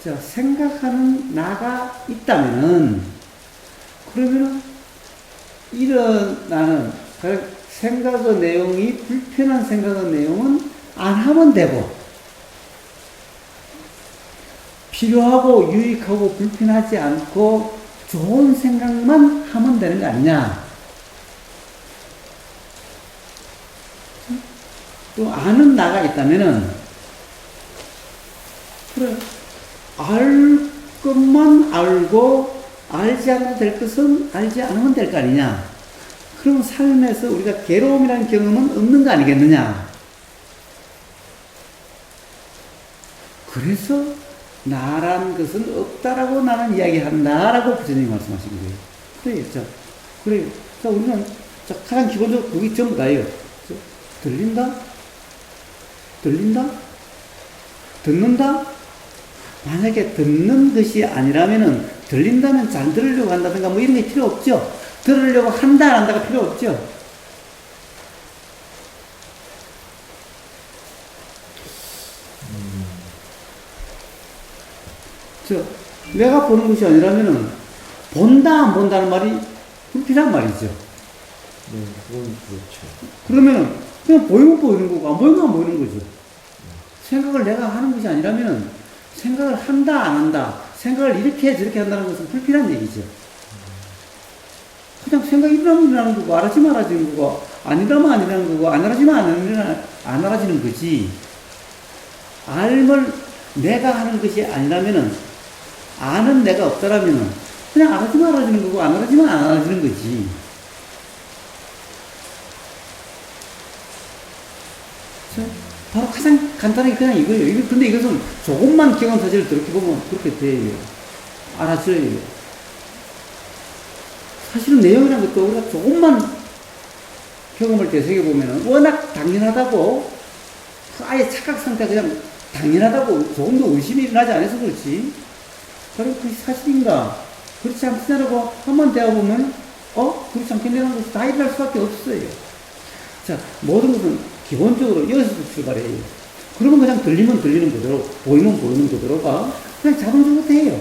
자, 생각하는 나가 있다면은, 그러면은, 일어나는, 생각의 내용이, 불편한 생각의 내용은 안 하면 되고, 필요하고 유익하고 불편하지 않고 좋은 생각만 하면 되는 거 아니냐. 또 아는 나가 있다면은, 그래, 알 것만 알고 알지 않아도 될 것은 알지 않으면 될 거 아니냐. 그럼 삶에서 우리가 괴로움이라는 경험은 없는 거 아니겠느냐. 그래서 나란 것은 없다라고 나는 이야기한다라고 부처님이 말씀하신 거예요. 그래요. 자, 그래요. 자, 우리는 자, 가장 기본적으로 그게 전부 다예요. 들린다? 들린다? 듣는다? 만약에 듣는 것이 아니라면은 들린다면 잘 들으려고 한다든가 뭐 이런 게 필요 없죠. 들으려고 한다 안 한다가 필요 없죠. 내가 보는 것이 아니라면은 본다 안 본다는 말이 불필요한 말이죠. 네, 그건 그렇죠. 그러면은 그냥 보이면 보이는 거고 안 보이면 안 보이는 거죠. 생각을 내가 하는 것이 아니라면은 생각을 한다 안 한다, 생각을 이렇게 저렇게 한다는 것은 불필요한 얘기죠. 그냥 생각이 일어나면 일어나는 거고 알아지면 알아지는 거고 아니라면 아니라는 거고 안 알아지면 안 알아지는 거지. 알을 내가 하는 것이 아니라면은 아는 내가 없다라면은 그냥 알아지면 알아지는 거고 안 알아지면 안 알아지는 거지. 바로 가장 간단하게 그냥 이거예요. 근데 이것은 조금만 경험 사실을 들여다보면 그렇게 돼요. 알아져요. 사실은 내용이라는 것도 우리가 조금만 경험을 되새겨보면 워낙 당연하다고, 아예 착각 상태가 그냥 당연하다고 조금 더 의심이 일어나지 않아서 그렇지. 바로 그것이 사실인가? 그렇지 않겠냐라고 한번 대화보면, 그렇지 않겠냐는 것이 다 일어날 수밖에 없어요. 자, 모든 것은 기본적으로 여기서부터 출발해요. 그러면 그냥 들리면 들리는 그대로, 보이면 보이는 그대로가 그냥 자동적으로 돼요.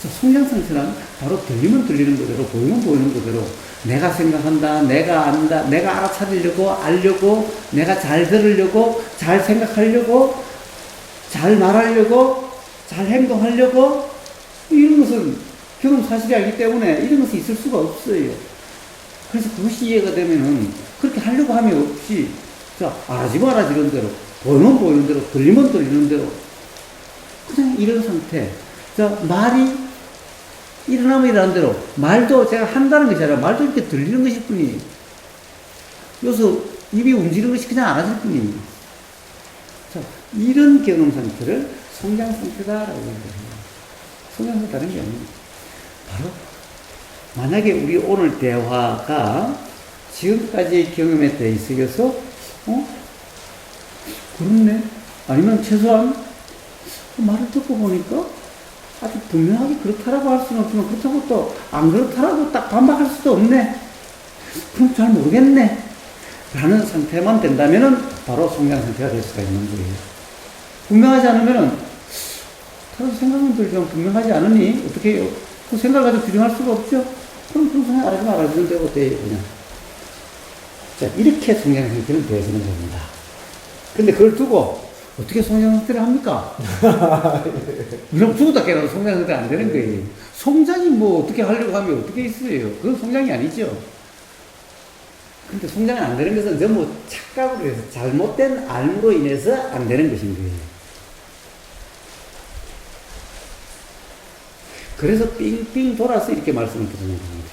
자, 성장 상태란 바로 들리면 들리는 그대로, 보이면 보이는 그대로, 내가 생각한다, 내가 안다, 내가 알아차리려고, 알려고, 내가 잘 들으려고, 잘 생각하려고, 잘 말하려고, 잘 행동하려고, 이런 것은 경험 사실이 아니기 때문에 이런 것이 있을 수가 없어요. 그래서 그것이 이해가 되면은 그렇게 하려고 함이 없이, 자, 알아지면 알아지는 대로, 보이면 보이는 대로, 들리면 들리는 대로, 그냥 이런 상태. 자, 말이 일어나면 일어나는 대로, 말도 제가 한다는 것이 아니라 말도 이렇게 들리는 것일 뿐이에요. 여기서 입이 움직이는 것이 그냥 알아질 뿐이에요. 자, 이런 경험 상태를 성장 상태다라고 얘기합니다. 성장 상태라는 게 아닙니다. 바로 만약에 우리 오늘 대화가 지금까지의 경험에 대해서 그렇네? 아니면 최소한 말을 듣고 보니까 아주 분명하게 그렇다라고 할 수는 없지만 그렇다고 또 안 그렇다라고 딱 반박할 수도 없네. 그럼 잘 모르겠네. 라는 상태만 된다면은 바로 성장 상태가 될 수가 있는 거예요. 분명하지 않으면은 다른 생각만 들지만 분명하지 않으니 어떻게 해요? 그 생각을 가지고 규정할 수가 없죠? 그럼 그 생각 안 하지만 알아주면 되고 돼요, 그냥. 자, 이렇게 성장 상태는 되어지는 겁니다. 근데 그걸 두고 어떻게 성장 상태를 합니까? 그럼 죽었다 깨어나도 성장 상태가 안 되는 거예요. 성장이 뭐 어떻게 하려고 하면 어떻게 있어요? 그건 성장이 아니죠. 근데 성장이 안 되는 것은 전부 착각으로 해서 잘못된 알무로 인해서 안 되는 것인 거예요. 그래서 삥삥 돌아서 이렇게 말씀을 드리는 겁니다.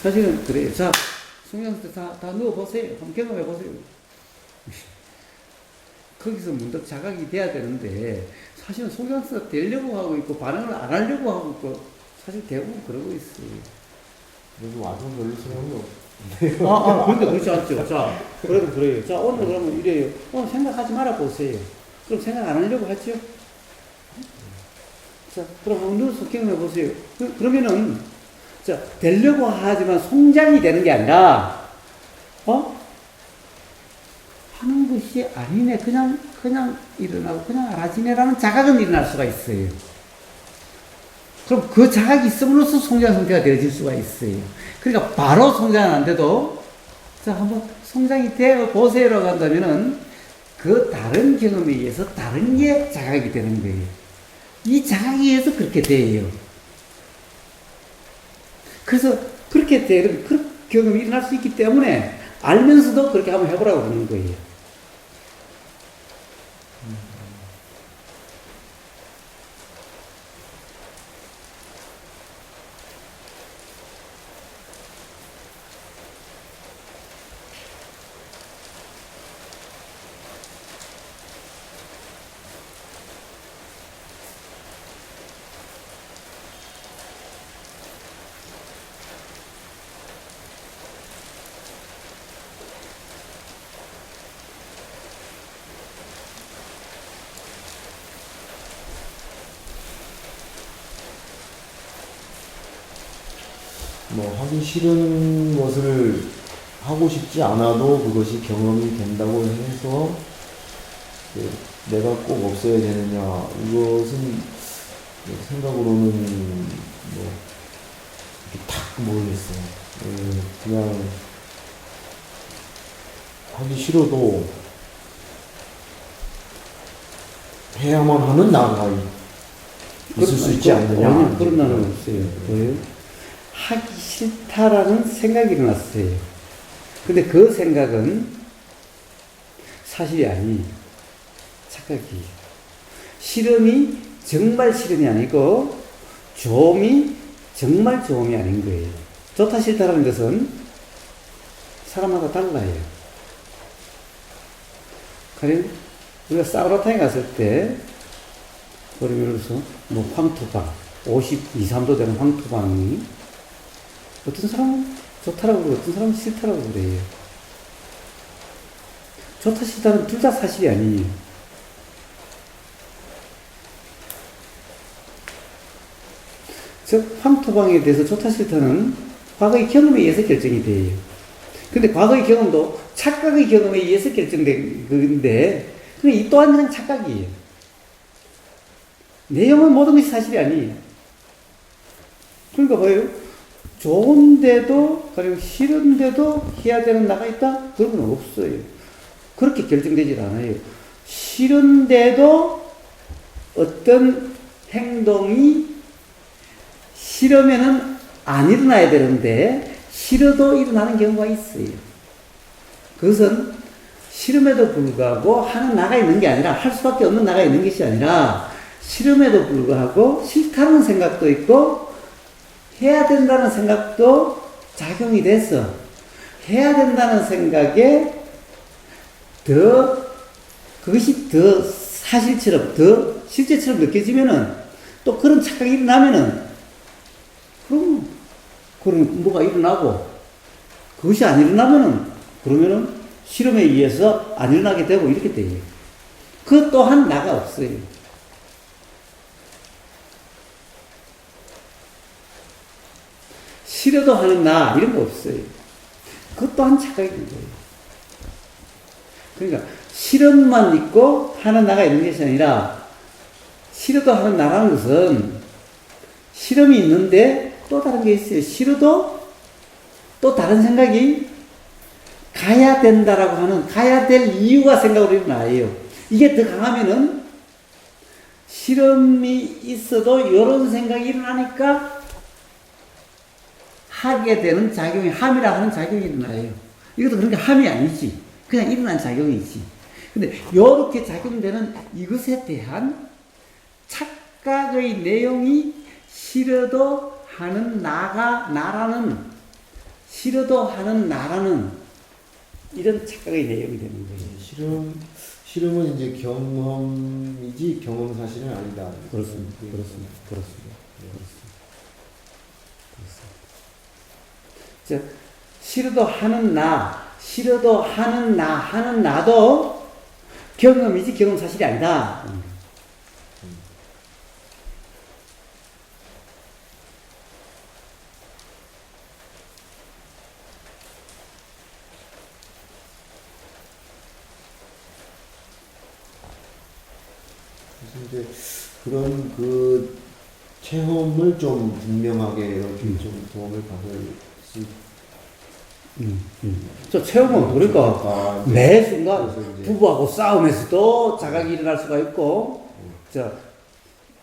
사실은 그래요. 자, 성장한테 다 누워보세요. 한번 경험해보세요. 거기서 문득 자각이 돼야 되는데, 사실은 성장수가 되려고 하고 있고, 반응을 안 하려고 하고 있고, 사실 대부분 그러고 있어요. 여기 와서 별로 소용이 없는데요. 그런데 그렇지 않죠. 자, 그래도 그래요. 자, 오늘 그러면 이래요. 생각하지 말아 보세요. 그럼 생각 안 하려고 하죠? 자, 그럼 한번 누워서 경험해보세요. 그러면은, 자, 되려고 하지만 성장이 되는 게 아니라, 하는 것이 아니네. 그냥 일어나고, 그냥 알아지네라는 자각은 일어날 수가 있어요. 그럼 그 자각이 있음으로써 성장 상태가 되어질 수가 있어요. 그러니까 바로 성장은 안 돼도, 자, 한번 성장이 되어 보세요라고 한다면은, 그 다른 경험에 의해서 다른 게 자각이 되는 거예요. 이 자각에 의해서 그렇게 돼요. 그래서 그렇게 되는 그런 경험이 일어날 수 있기 때문에 알면서도 그렇게 한번 해보라고 그러는 거예요. 하기 싫은 것을 하고 싶지 않아도 그것이 경험이 된다고 해서 내가 꼭 없어야 되느냐, 이것은 생각으로는 탁 모르겠어요. 그냥 하기 싫어도 해야만 하는 나가 있을 수 있지 않느냐. 아니요, 그런 나는 없어요. 왜요? 하기 싫다라는 생각이 일어났어요. 근데 그 생각은 사실이 아니에요. 착각이에요. 싫음이 정말 싫음이 아니고 좋음이 정말 좋음이 아닌 거예요. 좋다 싫다라는 것은 사람마다 달라요. 가령 우리가 사우나탕에 갔을 때 예를 들어서 황토방 52, 3도 되는 황토방이 어떤 사람은 좋다라고 그러고 어떤 사람은 싫다라고 그래요. 좋다 싫다는 둘 다 사실이 아니에요. 즉 황토방에 대해서 좋다 싫다는 과거의 경험에 의해서 결정이 돼요. 근데 과거의 경험도 착각의 경험에 의해서 결정된 건데 이 또한 그냥 착각이에요. 내용은 모든 것이 사실이 아니에요. 그러니까 봐요. 좋은데도, 그리고 싫은데도 해야 되는 나가 있다? 그런 건 없어요. 그렇게 결정되질 않아요. 싫은데도 어떤 행동이 싫으면은 안 일어나야 되는데, 싫어도 일어나는 경우가 있어요. 그것은 싫음에도 불구하고 하는 나가 있는 게 아니라, 할 수밖에 없는 나가 있는 것이 아니라, 싫음에도 불구하고 싫다는 생각도 있고, 해야 된다는 생각도 작용이 돼서 해야 된다는 생각에 그것이 더 사실처럼, 더 실제처럼 느껴지면은 또 그런 착각이 일어나면은 그럼 뭐가 일어나고 그것이 안 일어나면은 그러면은 실험에 의해서 안 일어나게 되고 이렇게 돼요. 그 또한 나가 없어요. 싫어도 하는 나 이런 거 없어요. 그것 또한 착각인 거예요. 그러니까 싫음만 있고 하는 나가 있는 것이 아니라 싫어도 하는 나라는 것은 싫음이 있는데 또 다른 게 있어요. 싫어도 또 다른 생각이 가야 된다라고 하는 가야 될 이유가 생각으로 일어나요. 이게 더 강하면은 싫음이 있어도 이런 생각이 일어나니까 하게 되는 작용이 함이라 하는 작용이 일어나요. 이것도 그러니까 함이 아니지. 그냥 일어난 작용이지. 근데 이렇게 작용되는 이것에 대한 착각의 내용이 싫어도 하는 싫어도 하는 나라는 이런 착각의 내용이 되는 거예요. 싫음은 이제 경험이지 경험 사실은 아니다. 그렇습니다. 즉, 싫어도 하는 나도 경험이지 경험 사실이 아니다. 그래서 이제 그런 그 체험을 좀 분명하게 이렇게 좀 도움을 받을 수 저 체험은 그러니까 매 순간 부부하고 싸움에서도 자각이 일어날 수가 있고,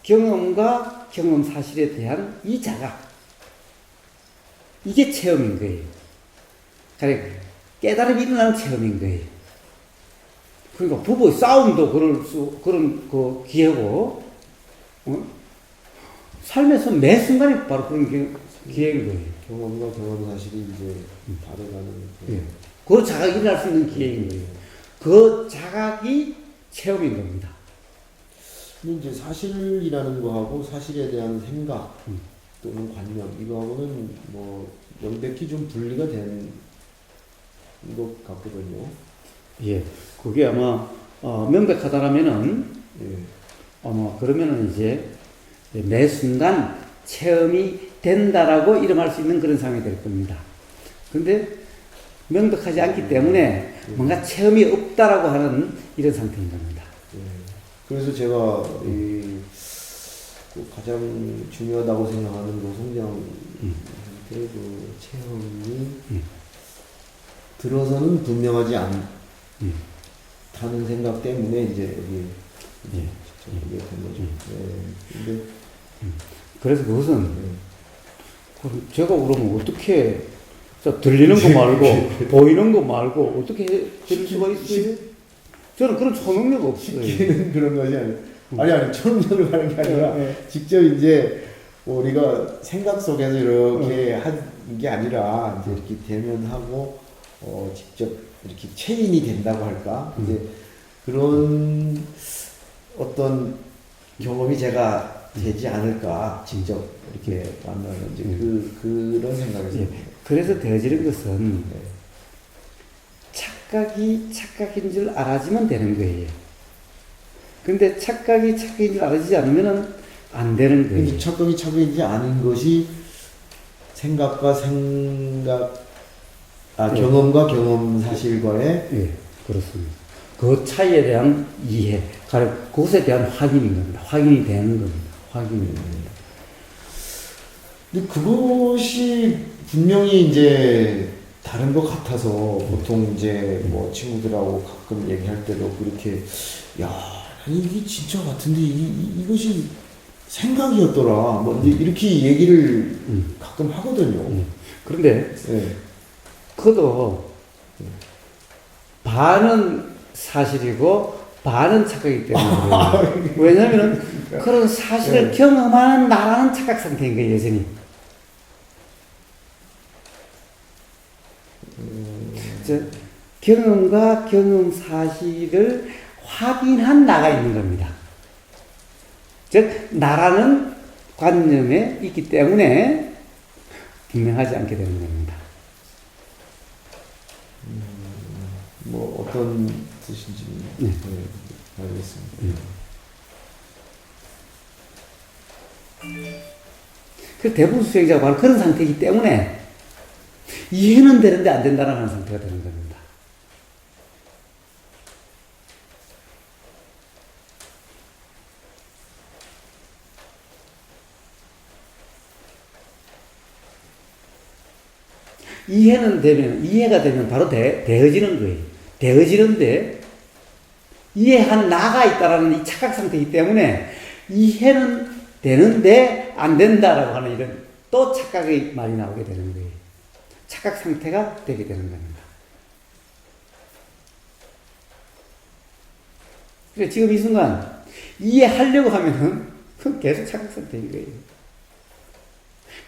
경험과 경험 사실에 대한 이 자각, 이게 체험인 거예요. 그러니까 깨달음이 일어나는 체험인 거예요. 그러니까 부부의 싸움도 그런 그 기회고, 삶에서 매 순간이 바로 그런 기회인 거예요. 경험과 경험 사실이 이제 다르다는 그 자각이 일어날 수 있는 기회인 거예요. 그 자각이 체험인 겁니다. 근데 이제 사실이라는 거하고 사실에 대한 생각 또는 관념 이거하고는 뭐 명백히 좀 분리가 된 것 같거든요. 예, 그게 아마 명백하다라면은 아마 그러면은 이제 매 순간 체험이 된다라고 이름할 수 있는 그런 상황이 될 겁니다. 근데 명백하지 않기 때문에 뭔가 체험이 없다라고 하는 이런 상태인 겁니다. 그래서 제가 그 가장 중요하다고 생각하는 노성장한테 그 체험이 들어서는 분명하지 않다는 생각 때문에 이제 여기 직접 보게 된 거죠. 근데 그래서 그것은 제가 그러면 어떻게 들리는 거 말고 보이는 거 말고 어떻게 들을 수가 있어요? 저는 그런 초능력 없어요. 시키는 그런 것이 아니 초능력을 하는 게 아니라 직접 이제 우리가 생각 속에서 이렇게 한 게 아니라 이제 이렇게 대면하고 직접 이렇게 체인이 된다고 할까? 이제 그런 어떤 경험이 제가 되지 않을까? 직접 이렇게 만나는 이제 그런 생각이 듭니다. 그래서 되어지는 것은 착각이 착각인 줄 알아지면 되는 거예요. 근데 착각이 착각인 줄 알아지지 않으면 안 되는 거예요. 근데 착각이 착각이지 않은 것이 경험과 경험 사실과의 그렇습니다. 그 차이에 대한 이해, 그것에 대한 확인인 겁니다. 확인이 되는 겁니다. 확인이 됩니다. 근데 그것이 분명히 이제 다른 것 같아서 보통 이제 뭐 친구들하고 가끔 얘기할 때도 그렇게 아니 이게 진짜 같은데 이것이 생각이었더라 뭐 이렇게 얘기를 가끔 하거든요. 그런데 그도 반은 사실이고 반은 착각이기 때문에 왜냐하면 그런 사실을 경험하는 나라는 착각 상태인 거예요. 여전히 경험과 경험 사실을 확인한 나가 있는 겁니다. 즉 나라는 관념에 있기 때문에 분명하지 않게 되는 겁니다. 뭐 어떤 뜻인지 알겠습니다. 그 대부분 수행자가 바로 그런 상태이기 때문에 이해는 되는데 안 된다는 상태가 되는 겁니다. 이해가 되면 바로 되어지는 거예요. 되어지는데, 이해하는 나가 있다라는 이 착각 상태이기 때문에, 이해는 되는데 안 된다라고 하는 이런 또 착각의 말이 나오게 되는 거예요. 착각 상태가 되게 되는 겁니다. 그러니까 지금 이 순간, 이해하려고 하면은, 그건 계속 착각 상태인 거예요.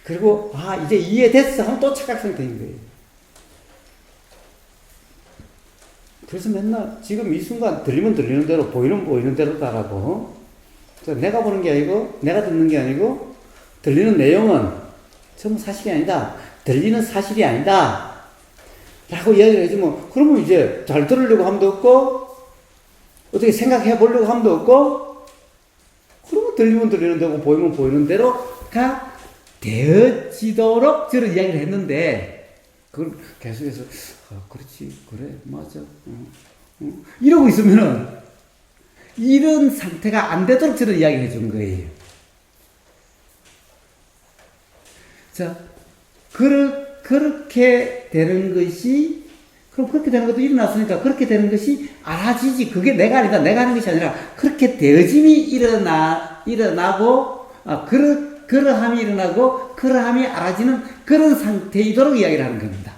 그리고 이제 이해됐어 하면 또 착각 상태인 거예요. 그래서 맨날 지금 이 순간 들리면 들리는 대로 보이는 보이는 대로 따라고 내가 보는 게 아니고 내가 듣는 게 아니고 들리는 내용은 전부 사실이 아니다. 들리는 사실이 아니다. 라고 이야기를 해주면 그러면 이제 잘 들으려고 함도 없고 어떻게 생각해 보려고 함도 없고 그러면 들리면 들리는 대로 보이면 보이는 대로가 되어지도록 저런 이야기를 했는데 그걸 계속해서 그렇지 그래 맞아 이러고 있으면은 이런 상태가 안 되도록 저런 이야기를 해준 거예요. 자, 그렇게 되는 것이 그럼 그렇게 되는 것도 일어났으니까 그렇게 되는 것이 알아지지. 그게 내가 아니다. 내가 하는 것이 아니라 그렇게 되어짐이 일어나고 그러함이 일어나고 그러함이 알아지는 그런 상태이도록 이야기를 하는 겁니다.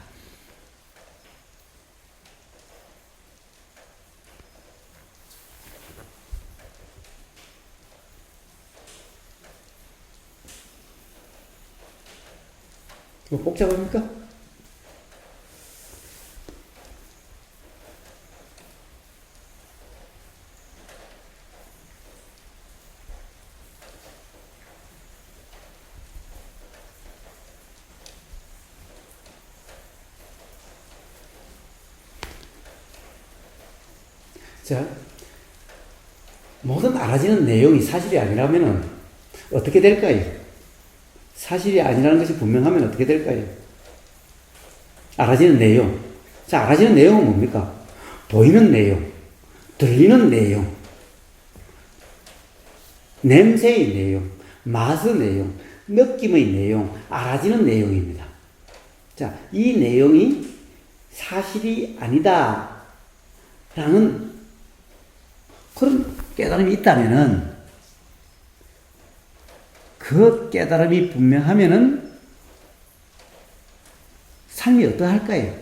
뭐 복잡합니까? 자, 모든 알아지는 내용이 사실이 아니라면 어떻게 될까요? 사실이 아니라는 것이 분명하면 어떻게 될까요? 알아지는 내용. 자, 알아지는 내용은 뭡니까? 보이는 내용, 들리는 내용, 냄새의 내용, 맛의 내용, 느낌의 내용, 알아지는 내용입니다. 자, 이 내용이 사실이 아니다. 라는 그런 깨달음이 있다면은 그 깨달음이 분명하면은 삶이 어떠할까요?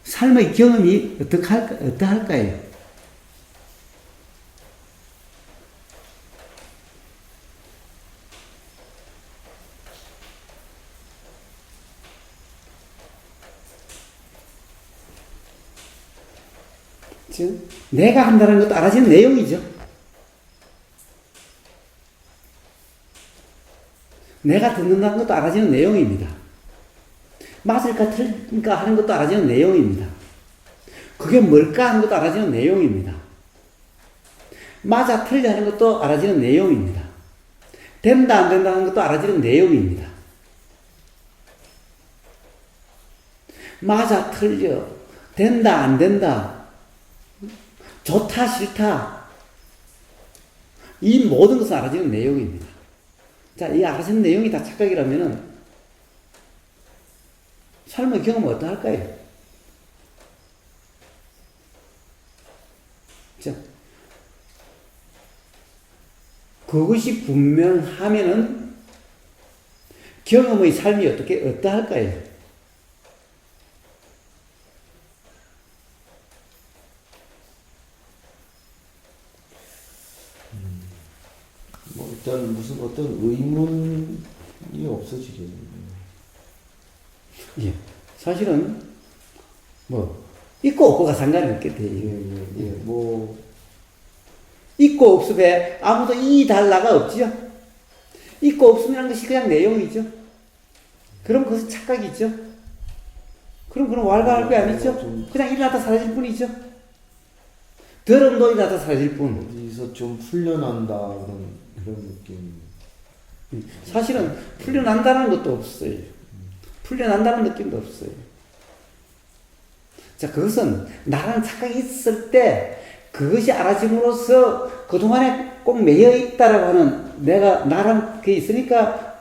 삶의 경험이 어떠할까요? 즉, 내가 한다는 것도 알아지는 내용이죠. 내가 듣는다는 것도 알아지는 내용입니다. 맞을까 틀릴까 하는 것도 알아지는 내용입니다. 그게 뭘까 하는 것도 알아지는 내용입니다. 맞아 틀려 하는 것도 알아지는 내용입니다. 된다 안 된다 하는 것도 알아지는 내용입니다. 맞아 틀려 된다 안 된다 좋다 싫다 이 모든 것은 알아지는 내용입니다. 자, 이 알아지는 내용이 다 착각이라면은 삶의 경험은 어떠할까요? 자, 그것이 분명하면은 경험의 삶이 어떠할까요? 일단 무슨 어떤 의문이 없어지겠네요. 예. 사실은 있고 없고가 상관이 없겠대요. 있고 없음에 아무도 이 달라가 없지요. 있고 없음이라는 것이 그냥 내용이죠. 그럼 그것은 착각이죠. 그럼 왈가왈부 아니죠? 그냥 일어나다 사라질 뿐이죠. 더럼도 일어나다 사라질 뿐. 어디서 좀 풀려난다 그런 느낌. 사실은 풀려난다는 것도 없어요. 풀려난다는 느낌도 없어요. 자, 그것은 나라는 착각이 있을 때 그것이 알아짐으로써 그동안에 꼭 매여 있다라고 하는 나랑 그게 있으니까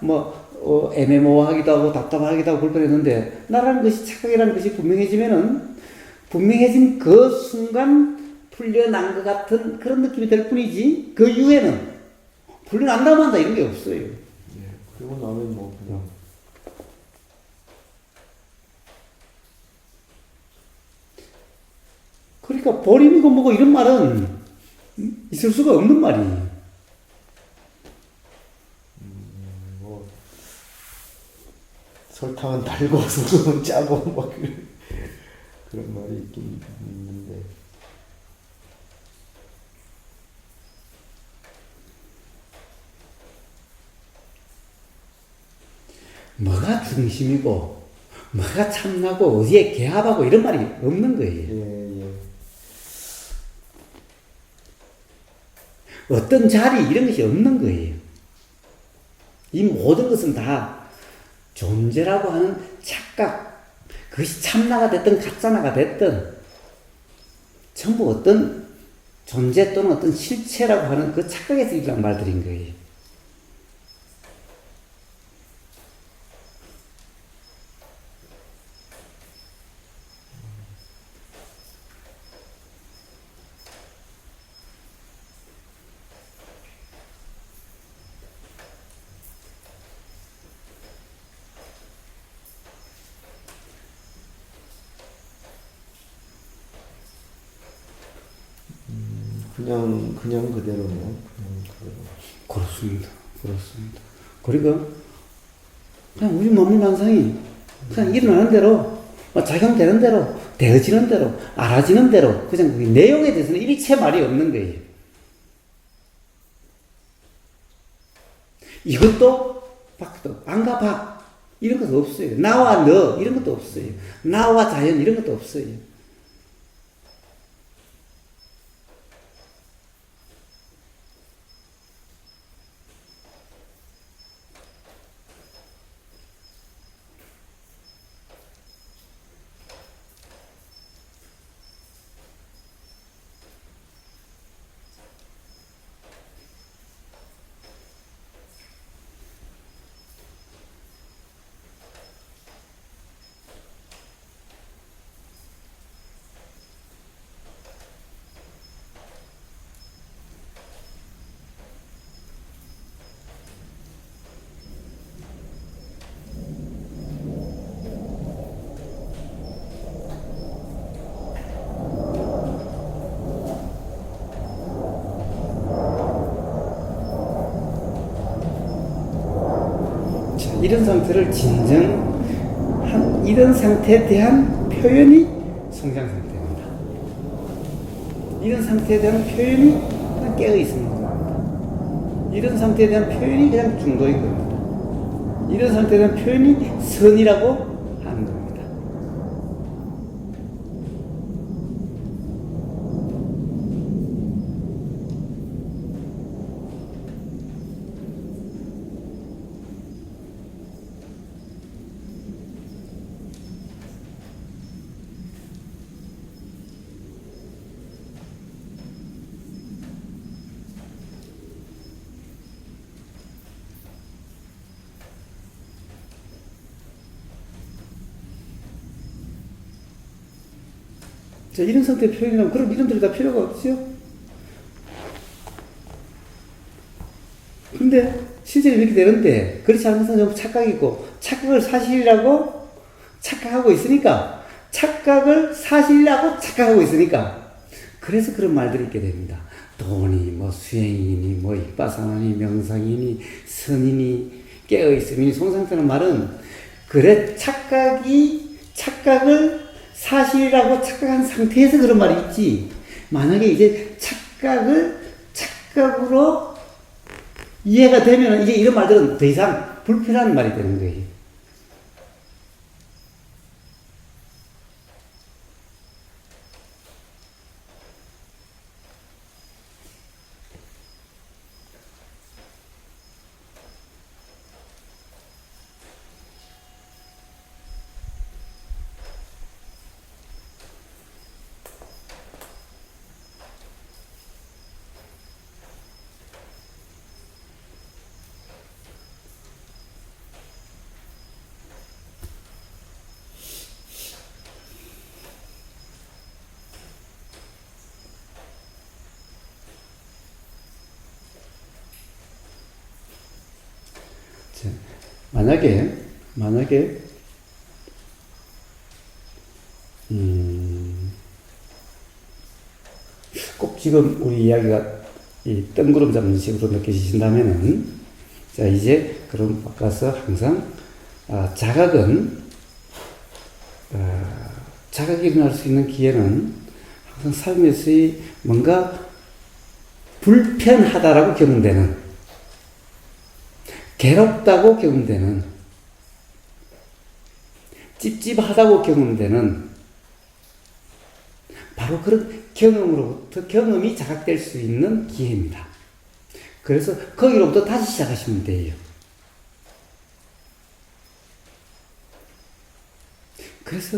애매모호하기도 하고 답답하기도 하고 불편했는데 나라는 것이 착각이라는 것이 분명해진 그 순간 풀려난 것 같은 그런 느낌이 들 뿐이지 그 이후에는 풀려난다 만다 이런 게 없어요. 예, 그리고 나면 뭐 그냥 그러니까 버림이고 뭐고 이런 말은 있을 수가 없는 말이에요. 뭐 설탕은 달고 소금은 짜고 막 그런 말이 있긴 있는데 뭐가 중심이고 뭐가 참나고 어디에 개합하고 이런 말이 없는 거예요. 예. 어떤 자리 이런 것이 없는 거예요. 이 모든 것은 다 존재라고 하는 착각, 그것이 참나가 됐든 가짜나가 됐든 전부 어떤 존재 또는 어떤 실체라고 하는 그 착각에서 일어난 말들인 거예요. 그냥 그대로네요. 그냥 그대로. 그렇습니다. 그리고 그냥 우리 만물만상이 그냥 일어나는 대로 작용되는 대로 되어지는 대로 알아지는 대로 그냥 그 내용에 대해서는 일체 말이 없는 거예요. 이것도 밖도 안과 밖 이런 것도 없어요. 나와 너 이런 것도 없어요. 나와 자연 이런 것도 없어요. 이런 상태를 이런 상태에 대한 표현이 성장 상태입니다. 이런 상태에 대한 표현이 그냥 깨어 있는 겁니다. 이런 상태에 대한 표현이 그냥 중도인 겁니다. 이런 상태에 대한 표현이 선이라고 하는 겁니다. 자, 이런 상태의 표현이라면 그런 이름들이 다 필요가 없죠? 근데 실제로 이렇게 되는데 그렇지 않은 것은 전부 착각이고 착각을 사실이라고 착각하고 있으니까 착각을 사실이라고 착각하고 있으니까 그래서 그런 말들이 있게 됩니다. 돈이 수행이니 이빠사나니 명상이니 선이니 깨어있음이니 송상태는 말은 그래 착각을 사실이라고 착각한 상태에서 그런 말이 있지. 만약에 이제 착각으로 이해가 되면 이제 이런 말들은 더 이상 불필요한 말이 되는 거예요. 만약에 꼭 지금 우리 이야기가 이 뜬구름 잡는 식으로 느껴지신다면은, 자, 이제 그럼 바꿔서 항상, 자각이 일어날 수 있는 기회는 항상 삶에서의 뭔가 불편하다라고 경험되는, 괴롭다고 경험되는, 찝찝하다고 경험되는, 바로 그런 경험으로부터 경험이 자각될 수 있는 기회입니다. 그래서 거기로부터 다시 시작하시면 돼요. 그래서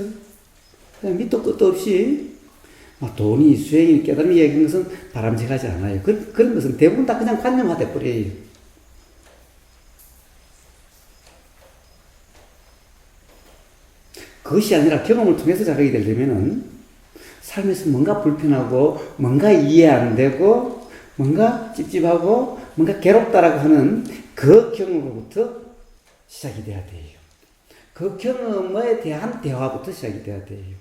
그냥 밑도 끝도 없이 돈이, 수행이, 깨달음이 얘기하는 것은 바람직하지 않아요. 그런 것은 대부분 다 그냥 관념화돼 버려요. 그것이 아니라 경험을 통해서 자각이 되려면은 삶에서 뭔가 불편하고, 뭔가 이해 안 되고, 뭔가 찝찝하고, 뭔가 괴롭다라고 하는 그 경험으로부터 시작이 돼야 돼요. 그 경험에 대한 대화부터 시작이 돼야 돼요.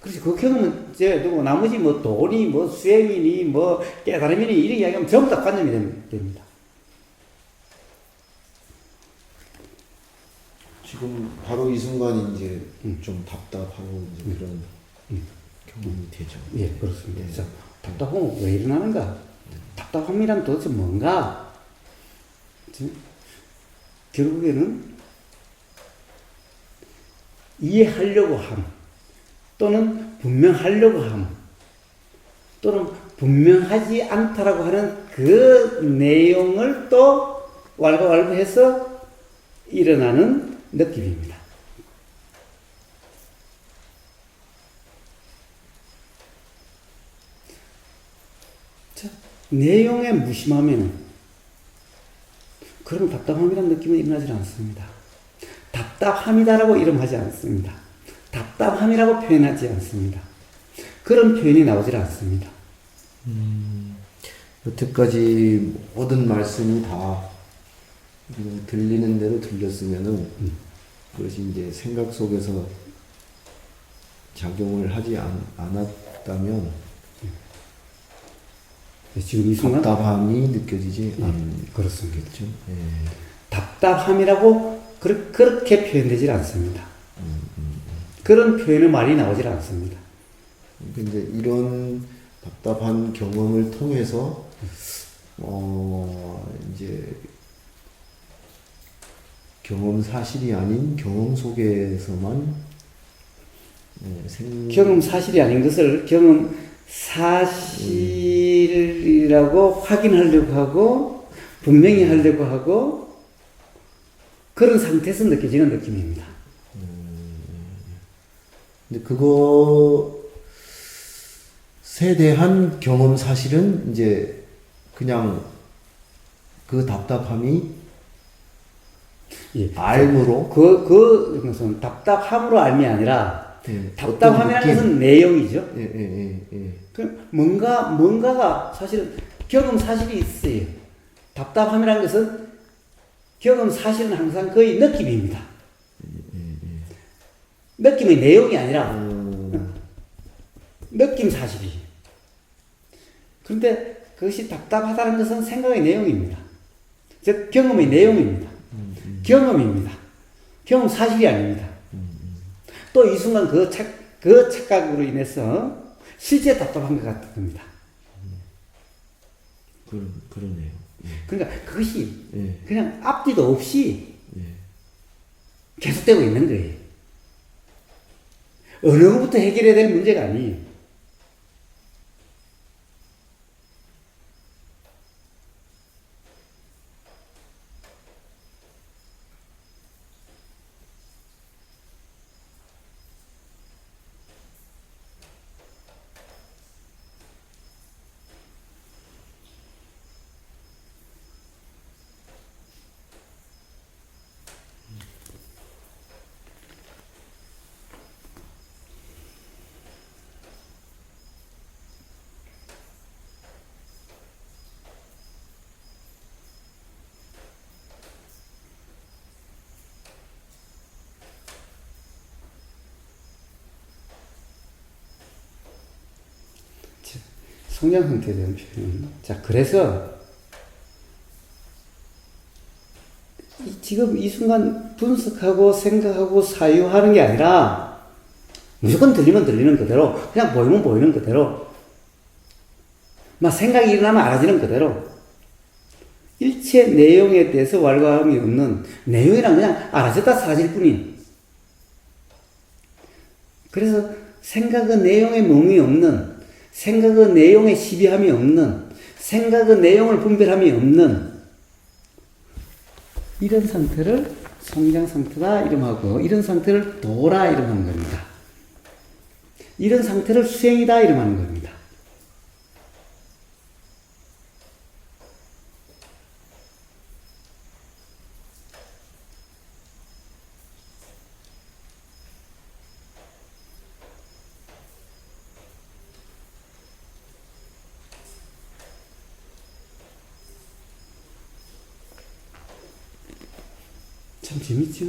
그렇지. 그 경험은 이제 나머지 뭐 돈이, 뭐 수행이니, 뭐 깨달음이니 이런 이야기하면 전부 다 관념이 됩니다. 지금 바로 이 순간이 이제 좀 답답하고 이제 그런 경험이 되죠. 예, 그렇습니다. 자, 답답함은 왜 일어나는가? 답답함이란 도대체 뭔가? 결국에는 이해하려고 함, 또는 분명하려고 함, 또는 분명하지 않다라고 하는 그 내용을 또 왈가왈부해서 일어나는 느낌입니다. 자, 내용에 무심하면 그러면 답답함이라는 느낌은 일어나지 않습니다. 답답함이다라고 이름하지 않습니다. 답답함이라고 표현하지 않습니다. 그런 표현이 나오질 않습니다. 여태까지 모든 말씀이 다 들리는 대로 들렸으면은 그것이 이제 생각 속에서 작용을 하지 않았다면 지금 이 순간 답답함이 느껴지지 그렇습니다. 예. 답답함이라고 그렇게 표현되질 않습니다. 그런 표현의 말이 나오질 않습니다. 근데 이런 답답한 경험을 통해서 이제 경험 사실이 아닌 경험 속에서만 경험 사실이 아닌 것을 경험 사실이라고 확인하려고 하고 분명히 하려고 하고 그런 상태에서 느껴지는 느낌입니다. 근데 그것에 대한 경험 사실은 이제 그냥 그 답답함이 예. 알므로 그것은 답답함으로 알미 아니라 답답함이라는 것은 내용이죠. 뭔가가 사실은 경험 사실이 있어요. 답답함이라는 것은 경험 사실은 항상 거의 느낌입니다. 느낌의 내용이 아니라 느낌 사실이에요. 그런데 그것이 답답하다는 것은 생각의 내용입니다. 즉 경험의 내용입니다. 경험입니다. 경험 사실이 아닙니다. 또 이 순간 그 착각으로 인해서 실제 답답한 것 같은 겁니다. 그러네요. 그러니까 그것이 예. 그냥 앞뒤도 없이 계속되고 있는 거예요. 어느 것부터 해결해야 될 문제가 아니에요. 성장 상태에 대한 표현. 자, 그래서 지금 이 순간 분석하고 생각하고 사유하는 게 아니라 무조건 들리면 들리는 그대로, 그냥 보이면 보이는 그대로, 막 생각이 일어나면 알아지는 그대로, 일체 내용에 대해서 왈가함이 없는, 내용이란 그냥 알아졌다 사라질 뿐인. 그래서 생각은 내용에 멍이 없는, 생각은 내용에 시비함이 없는, 생각은 내용을 분별함이 없는 이런 상태를 성장 상태다 이름하고, 이런 상태를 도라 이름하는 겁니다. 이런 상태를 수행이다 이름하는 겁니다. 참 재밌죠?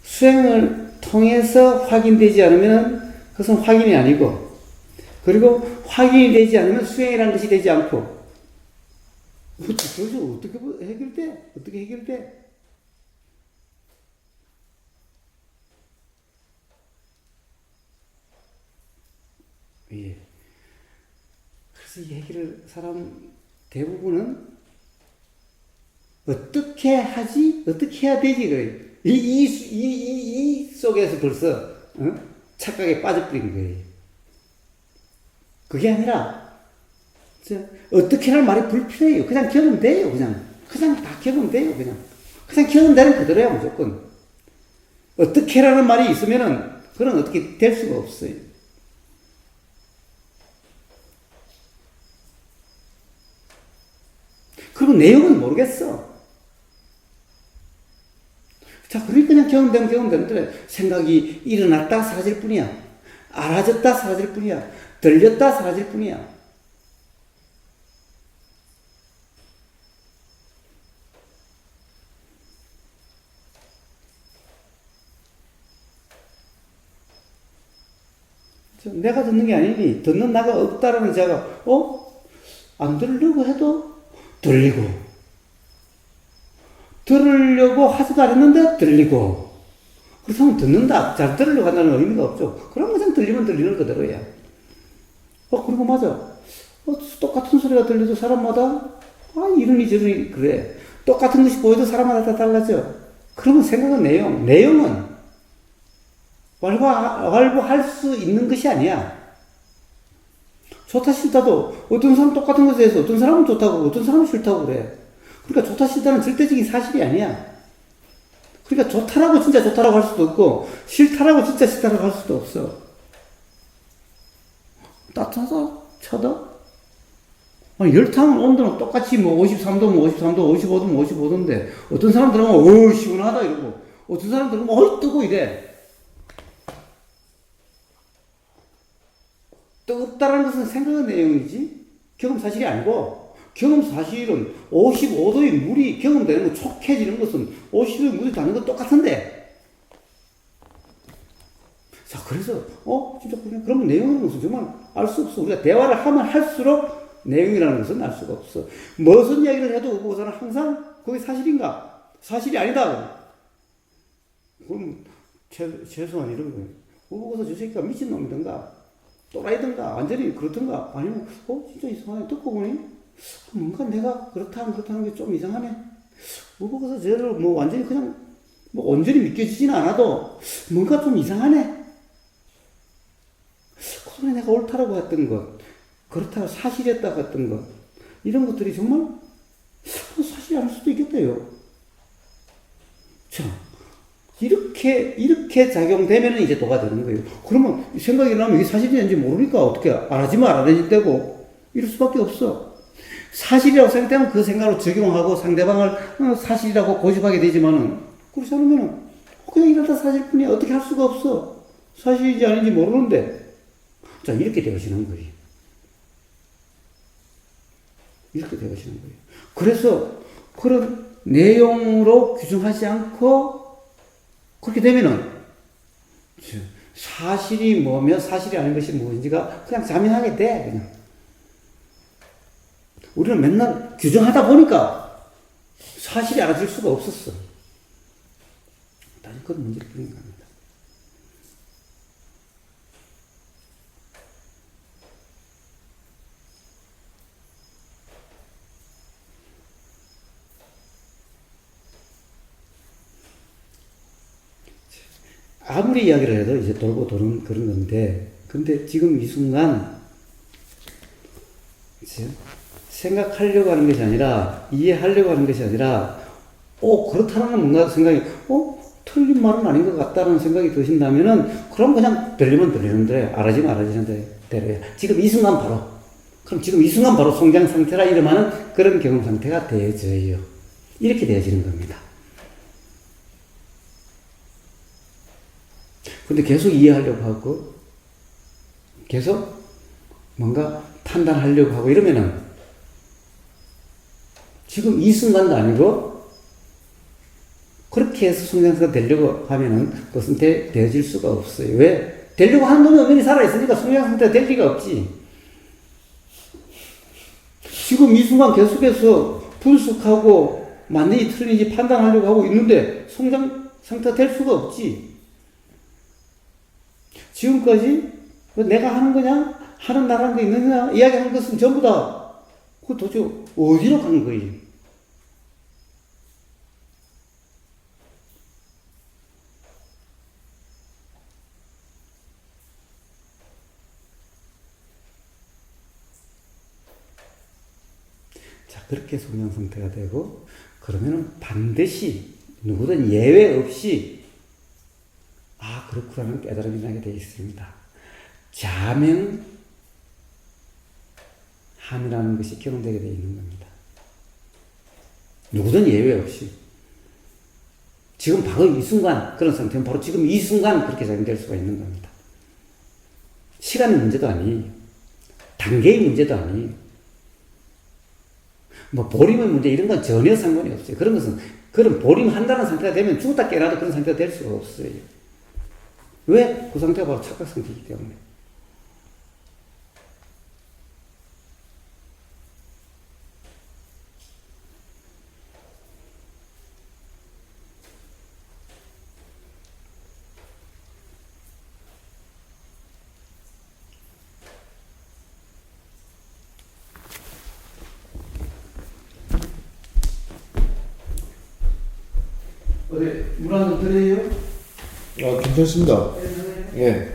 수행을 통해서 확인되지 않으면 그것은 확인이 아니고, 그리고 확인이 되지 않으면 수행이라는 것이 되지 않고, 도대체 어떻게 해결돼? 어떻게 해결돼? 예. 그래서 이 얘기를 사람 대부분은 어떻게 하지? 어떻게 해야 되지? 그래. 이 속에서 벌써, 착각에 빠져버린 거예요. 그게 아니라, 어떻게 하는 말이 불필요해요. 그냥 경험돼요, 그냥 다 경험돼요, 그냥 경험되는 그대로야, 무조건. 어떻게 라는 말이 있으면은, 그건 어떻게 될 수가 없어요. 그리고 내용은 모르겠어. 자, 그러니까 그냥 경험되는데 생각이 일어났다 사라질 뿐이야. 알아졌다 사라질 뿐이야. 들렸다 사라질 뿐이야. 내가 듣는 게 아니니 듣는 나가 없다라는 자가 안 들으려고 해도 들리고, 들으려고 하지도 않았는데 들리고, 그렇다면 듣는다, 잘 들으려고 한다는 의미가 없죠. 그럼 그냥 들리면 들리는 그대로야. 그리고 맞아. 똑같은 소리가 들려도 사람마다 이러니 저러니 그래. 똑같은 것이 보여도 사람마다 다 달라져. 그러면 생각은 내용은 완화할 수 있는 것이 아니야. 좋다 싫다도 어떤 사람 똑같은 것에 대해서 어떤 사람은 좋다고 어떤 사람은 싫다고 그래. 그러니까 좋다 싫다는 절대적인 사실이 아니야. 그러니까 좋다라고 진짜 좋다라고 할 수도 없고 싫다라고 진짜 싫다라고 할 수도 없어. 따뜻하다 차다. 열탕 온도는 똑같이 53도 53도 55도 55도인데 어떤 사람들은 시원하다 이러고 어떤 사람들은 뜨고 이래. 뜨겁다라는 것은 생각의 내용이지 경험 사실이 아니고, 경험 사실은 55도의 물이 경험되는 거, 촉해지는 것은 55도의 물이 닿는 건 똑같은데. 자, 그래서 진짜 그러면 내용이라는 것은 정말 알 수 없어. 우리가 대화를 하면 할수록 내용이라는 것은 알 수가 없어. 무슨 이야기를 해도 의보고서는 항상 그게 사실인가? 사실이 아니다. 그럼 최소한 이런 거예요. 의보고서 저 새끼가 미친놈이든가 또라이든가 완전히 그렇든가 아니면 진짜 이상하네. 듣고 보니 뭔가 내가 그렇다는 게 좀 이상하네. 의보고서 쟤를 완전히 그냥 온전히 믿겨지지는 않아도 뭔가 좀 이상하네. 그전에 내가 옳다라고 했던 것, 그렇다고 사실이었다고 했던 것, 이런 것들이 정말 사실이 아닐 수도 있겠대요. 자, 이렇게 작용되면 이제 도가 되는 거예요. 그러면 생각이 나면 이게 사실인지 모르니까 어떻게 알아지면 알아내질 때고 이럴 수밖에 없어. 사실이라고 생각되면 그 생각으로 적용하고 상대방을 사실이라고 고집하게 되지만은 그렇지 않으면은 그냥 이러다 사실뿐이야. 어떻게 할 수가 없어. 사실인지 아닌지 모르는데. 자, 이렇게 되어지는 거예요. 이렇게 되어지는 거예요. 그래서 그런 내용으로 규정하지 않고 그렇게 되면은 사실이 뭐며 사실이 아닌 것이 무엇인지가 그냥 자명하게 돼. 그냥 우리는 맨날 규정하다 보니까 사실이 알아질 수가 없었어. 다시 그런 문제를 풀린 겁니다. 아무리 이야기를 해도 이제 돌고 도는 그런 건데, 근데 지금 이 순간, 생각하려고 하는 것이 아니라, 이해하려고 하는 것이 아니라, 그렇다는 뭔가 생각이, 틀린 말은 아닌 것 같다는 생각이 드신다면은, 그럼 그냥 들리면 들리는 대로, 알아지면 알아지는 대로, 지금 이 순간 바로, 그럼 지금 이 순간 바로 성장 상태라 이름하는 그런 경험 상태가 되어져요. 이렇게 되어지는 겁니다. 근데 계속 이해하려고 하고, 계속 뭔가 판단하려고 하고 이러면은, 지금 이 순간도 아니고, 그렇게 해서 성장세가 되려고 하면은, 그것은 되어질 수가 없어요. 왜? 되려고 하는 놈이 엄연히 살아있으니까 성장상태가 될 리가 없지. 지금 이 순간 계속해서 분석하고, 맞는지 틀린지 판단하려고 하고 있는데, 성장 상태가 될 수가 없지. 지금까지 내가 하는 거냐? 하는 나라는 게 있느냐? 이야기하는 것은 전부 다 그 도대체 어디로 간 거예요? 자, 그렇게 성장 상태가 되고, 그러면은 반드시 누구든 예외 없이 그렇구나는 깨달음이 나게 되어 있습니다. 자명함이라는 것이 경험되게 되어 있는 겁니다. 누구든 예외 없이. 지금 바로 이 순간, 그런 상태는 바로 지금 이 순간 그렇게 작용될 수가 있는 겁니다. 시간의 문제도 아니에요. 단계의 문제도 아니에요. 보림의 문제, 이런 건 전혀 상관이 없어요. 그런 것은, 그런 보림한다는 상태가 되면 죽었다 깨어나도 그런 상태가 될 수가 없어요. 왜? 그 상태가 바로 착각 상태이기 때문에. 물 한 잔 드려요? 괜찮습니다. 예.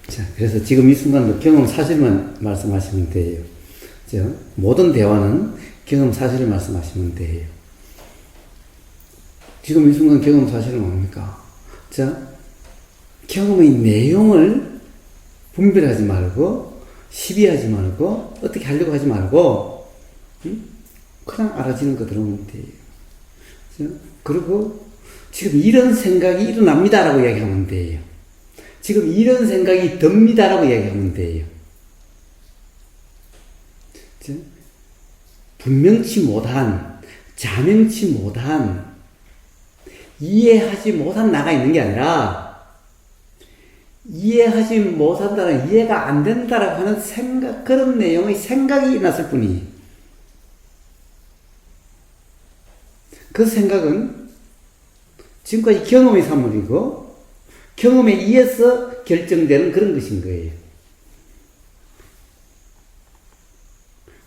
자, 그래서 지금 이 순간도 경험 사실만 말씀하시면 돼요. 모든 대화는 경험 사실을 말씀하시면 돼요. 지금 이 순간 경험 사실은 뭡니까? 자, 경험의 내용을 분별하지 말고, 시비하지 말고, 어떻게 하려고 하지 말고, 그냥 알아지는 거 들어오면 돼요. 그리고 지금 이런 생각이 일어납니다라고 이야기하면 돼요. 지금 이런 생각이 듭니다라고 이야기하면 돼요. 분명치 못한, 자명치 못한, 이해하지 못한 나가 있는 게 아니라, 이해하지 못한다는, 이해가 안 된다라고 하는 생각, 그런 내용의 생각이 났을 뿐이, 그 생각은 지금까지 경험의 산물이고, 경험에 의해서 결정되는 그런 것인 거예요.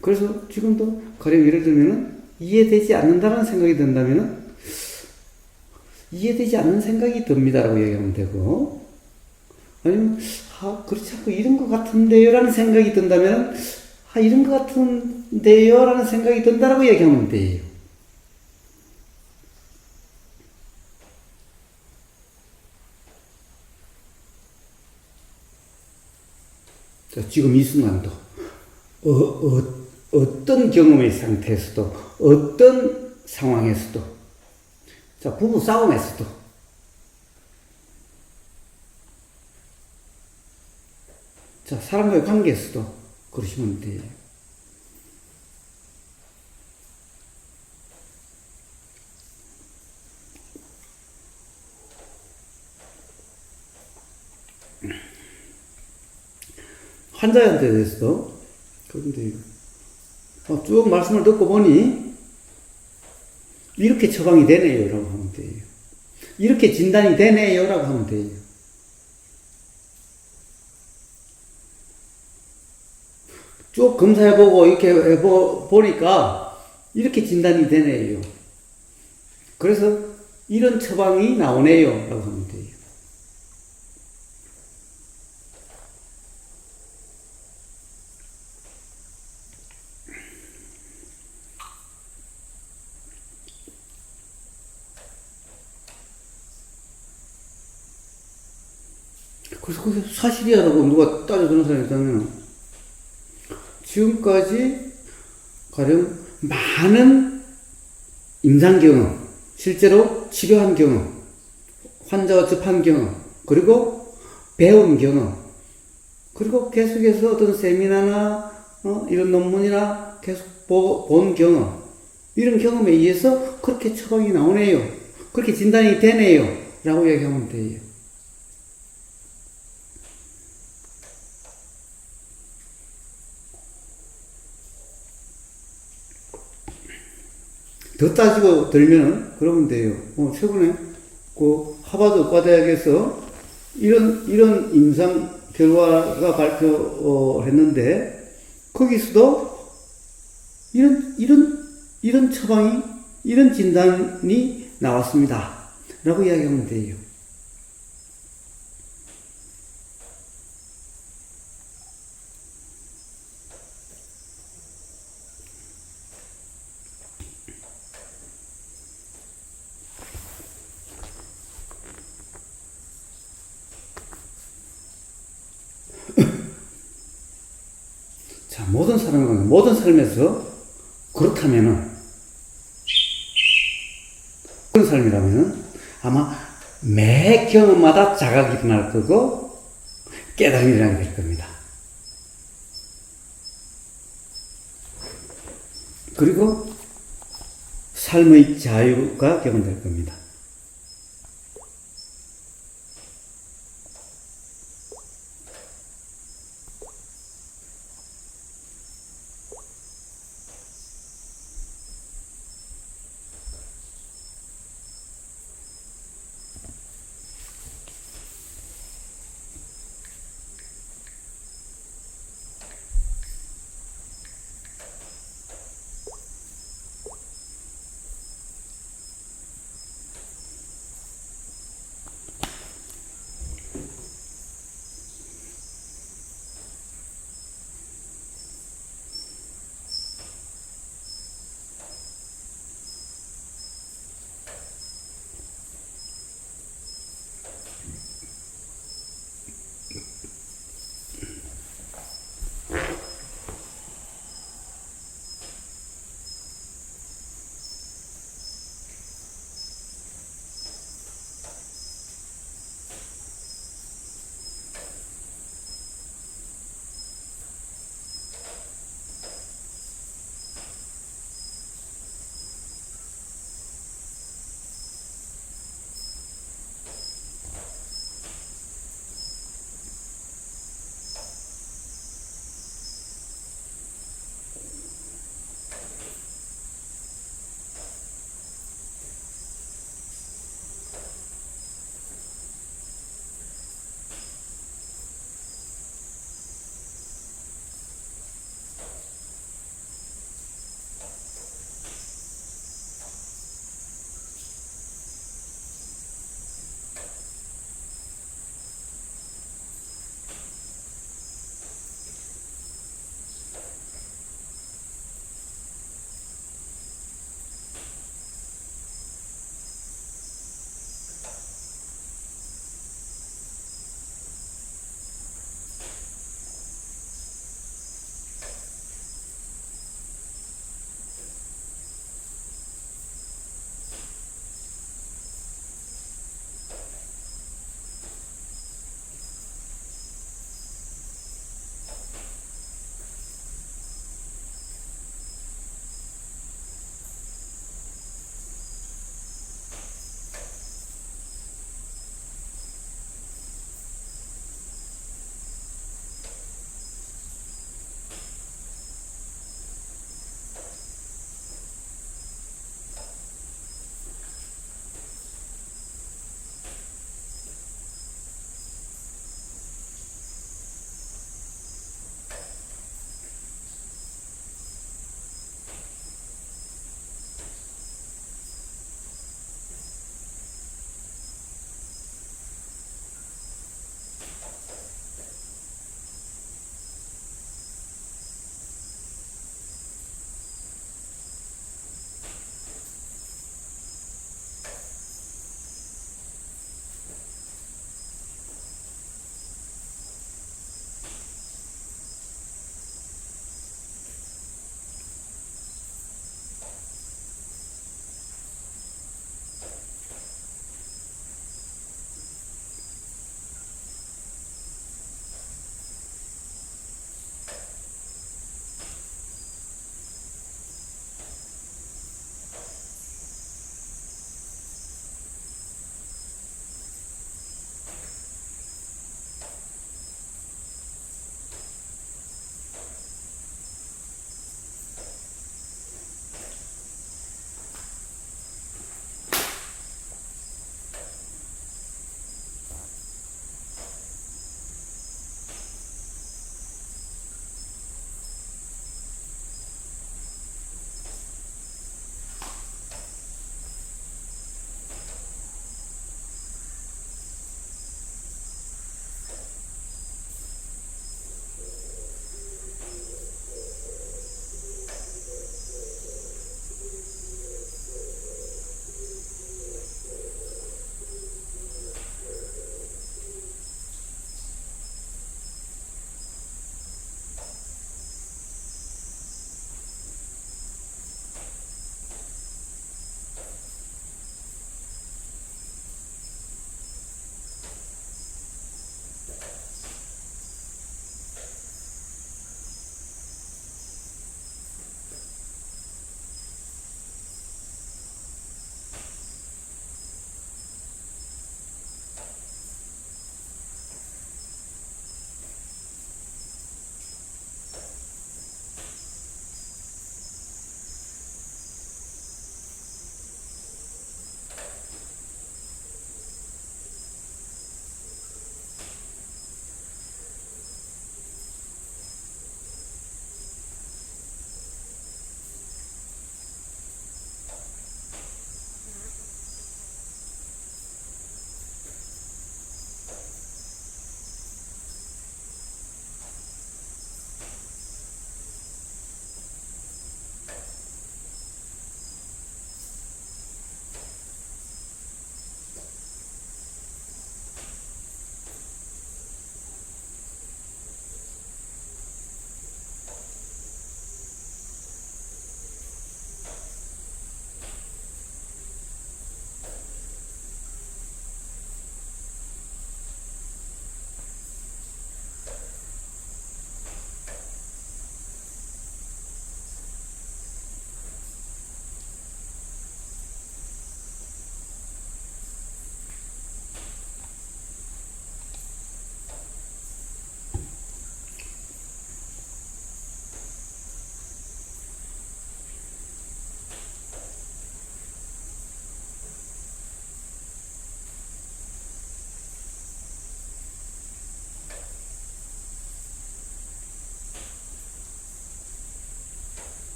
그래서 지금도 가령 예를 들면은 이해되지 않는다는 생각이 든다면은 이해되지 않는 생각이 듭니다라고 얘기하면 되고, 아니면 그렇지 않고 이런 것 같은데요 라는 생각이 든다면 이런 것 같은데요 라는 생각이 든다라고 얘기하면 돼요. 자, 지금 이 순간도 어떤 경험의 상태에서도, 어떤 상황에서도, 자, 부부 싸움에서도, 자, 사람과의 관계에서도 그러시면 돼요. 환자한테 대해서도 그런데 쭉 말씀을 듣고 보니 이렇게 처방이 되네요 라고 하면 돼요. 이렇게 진단이 되네요 라고 하면 돼요. 쭉 검사해보고 이렇게 해보니까 이렇게 진단이 되네요. 그래서 이런 처방이 나오네요 라고 하면 돼요. 그래서 그게 사실이야라고 누가 따져주는 사람이 있다면, 지금까지 가령 많은 임상 경험, 실제로 치료한 경험, 환자와 접한 경험, 그리고 배운 경험, 그리고 계속해서 어떤 세미나나 이런 논문이나 계속 본 경험, 이런 경험에 의해서 그렇게 처방이 나오네요, 그렇게 진단이 되네요 라고 얘기하면 돼요. 더 따지고 들면은 그러면 돼요. 최근에 그 하버드 의과대학에서 이런 임상 결과가 발표했는데, 거기서도 이런 처방이, 이런 진단이 나왔습니다 라고 이야기하면 돼요. 자, 모든 사람은, 모든 삶에서 그렇다면은, 그런 삶이라면은 아마 매 경험마다 자각이 일어날 거고 깨달음이 일어나게 될 겁니다. 그리고 삶의 자유가 경험될 겁니다.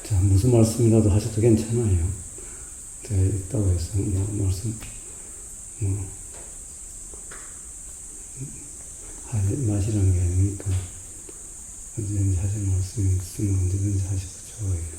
자, 무슨 말씀이라도 하셔도 괜찮아요. 제가 있다고 해서, 말씀, 하지 마시라는 게 아니니까, 언제든지 하실 말씀이 있으면 언제든지 하셔도 좋아요.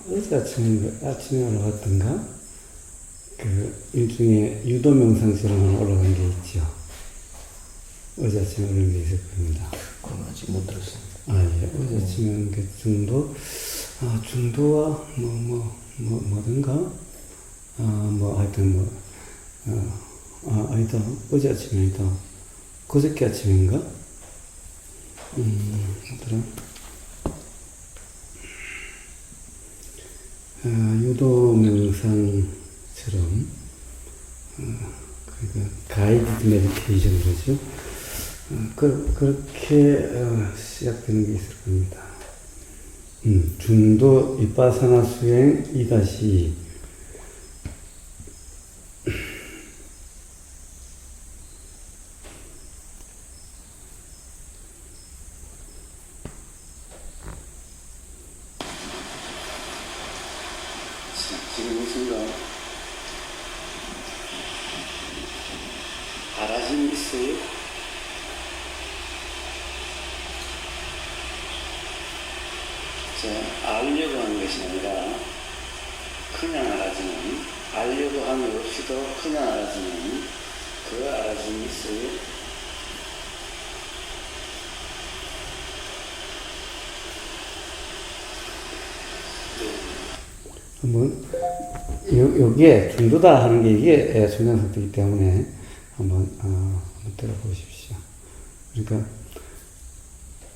어제 아침에 올라갔던가? 일종의 유도 명상처럼 올라간 게 있죠. 어제 아침에 올라간 게 있을 겁니다. 그건 아직 못 들었습니다. 예. 어제 아침에 그 중도와 뭐든가? 하여튼 아니다. 어제 아침에 아니다. 그저께 아침인가? 뭐더라? 유도 명상처럼, 그러니까 가이드 메디테이션 그러죠. 그렇게 시작되는 게 있을 겁니다. 중도 위파사나 수행 2-2. 지금 이 순간 알아짐이 있어요? 알려고 하는 것이 아니라 그냥 알아지는, 알려고 하는 것 없이도 그냥 알아지는 그 알아짐이 있어요? 한번 여기에 중도다 하는 게 이게 중간선택이기 때문에 한번 들어보십시오. 그러니까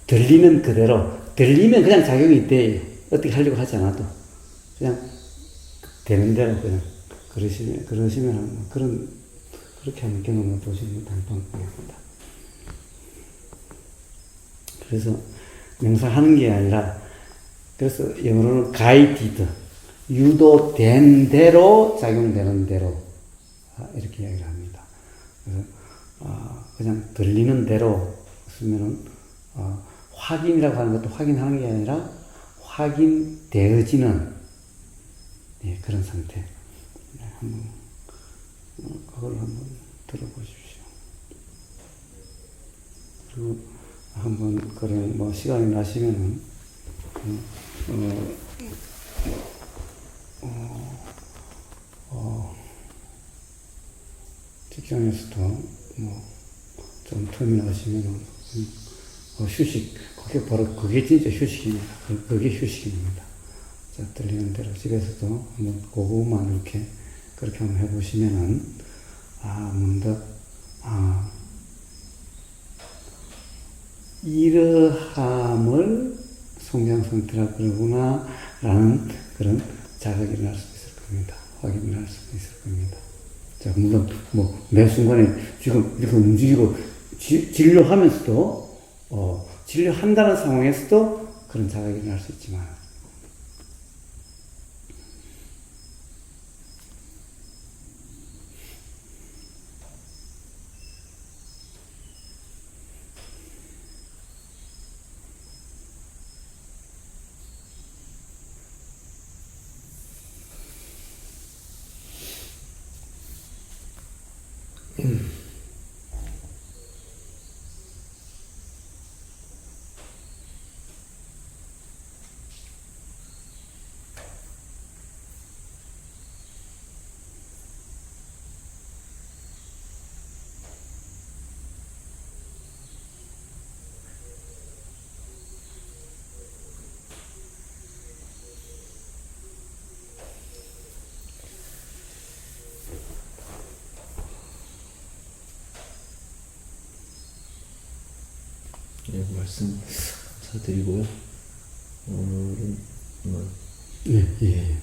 들리는 그대로, 들리면 그냥 작용이 돼. 어떻게 하려고 하지 않아도 그냥 되는 대로 그냥 그러시면 그렇게 하는 경험을 보시면 방법입니다. 그래서 명상하는 게 아니라, 그래서 영어로는 가이디드, 유도된 대로 작용되는 대로 다 이렇게 이야기를 합니다. 그래서 그냥 들리는 대로 쓰면은 확인이라고 하는 것도 확인하는 게 아니라 확인되어지는 예, 그런 상태. 네, 한번 그걸 한번 들어보십시오. 그리고 한번 그래 뭐 시간이 나시면은 직장에서도 뭐 좀 틈이 나시면은 휴식, 그게 진짜 휴식입니다. 그게 휴식입니다. 자, 들리는 대로 집에서도 한번 그것만 이렇게 그렇게 한번 해보시면은 문득 이러함을 송장상태라 그러구나 라는 그런 자각이 날 수 있을 겁니다. 확인이 날 수 있을 겁니다. 자, 물론 뭐 매 순간에 지금 이렇게 움직이고 진료하면서도 진료한다는 상황에서도 그런 자각이 날 수 있지만 예, 말씀 감사드리고요. 오늘은 예.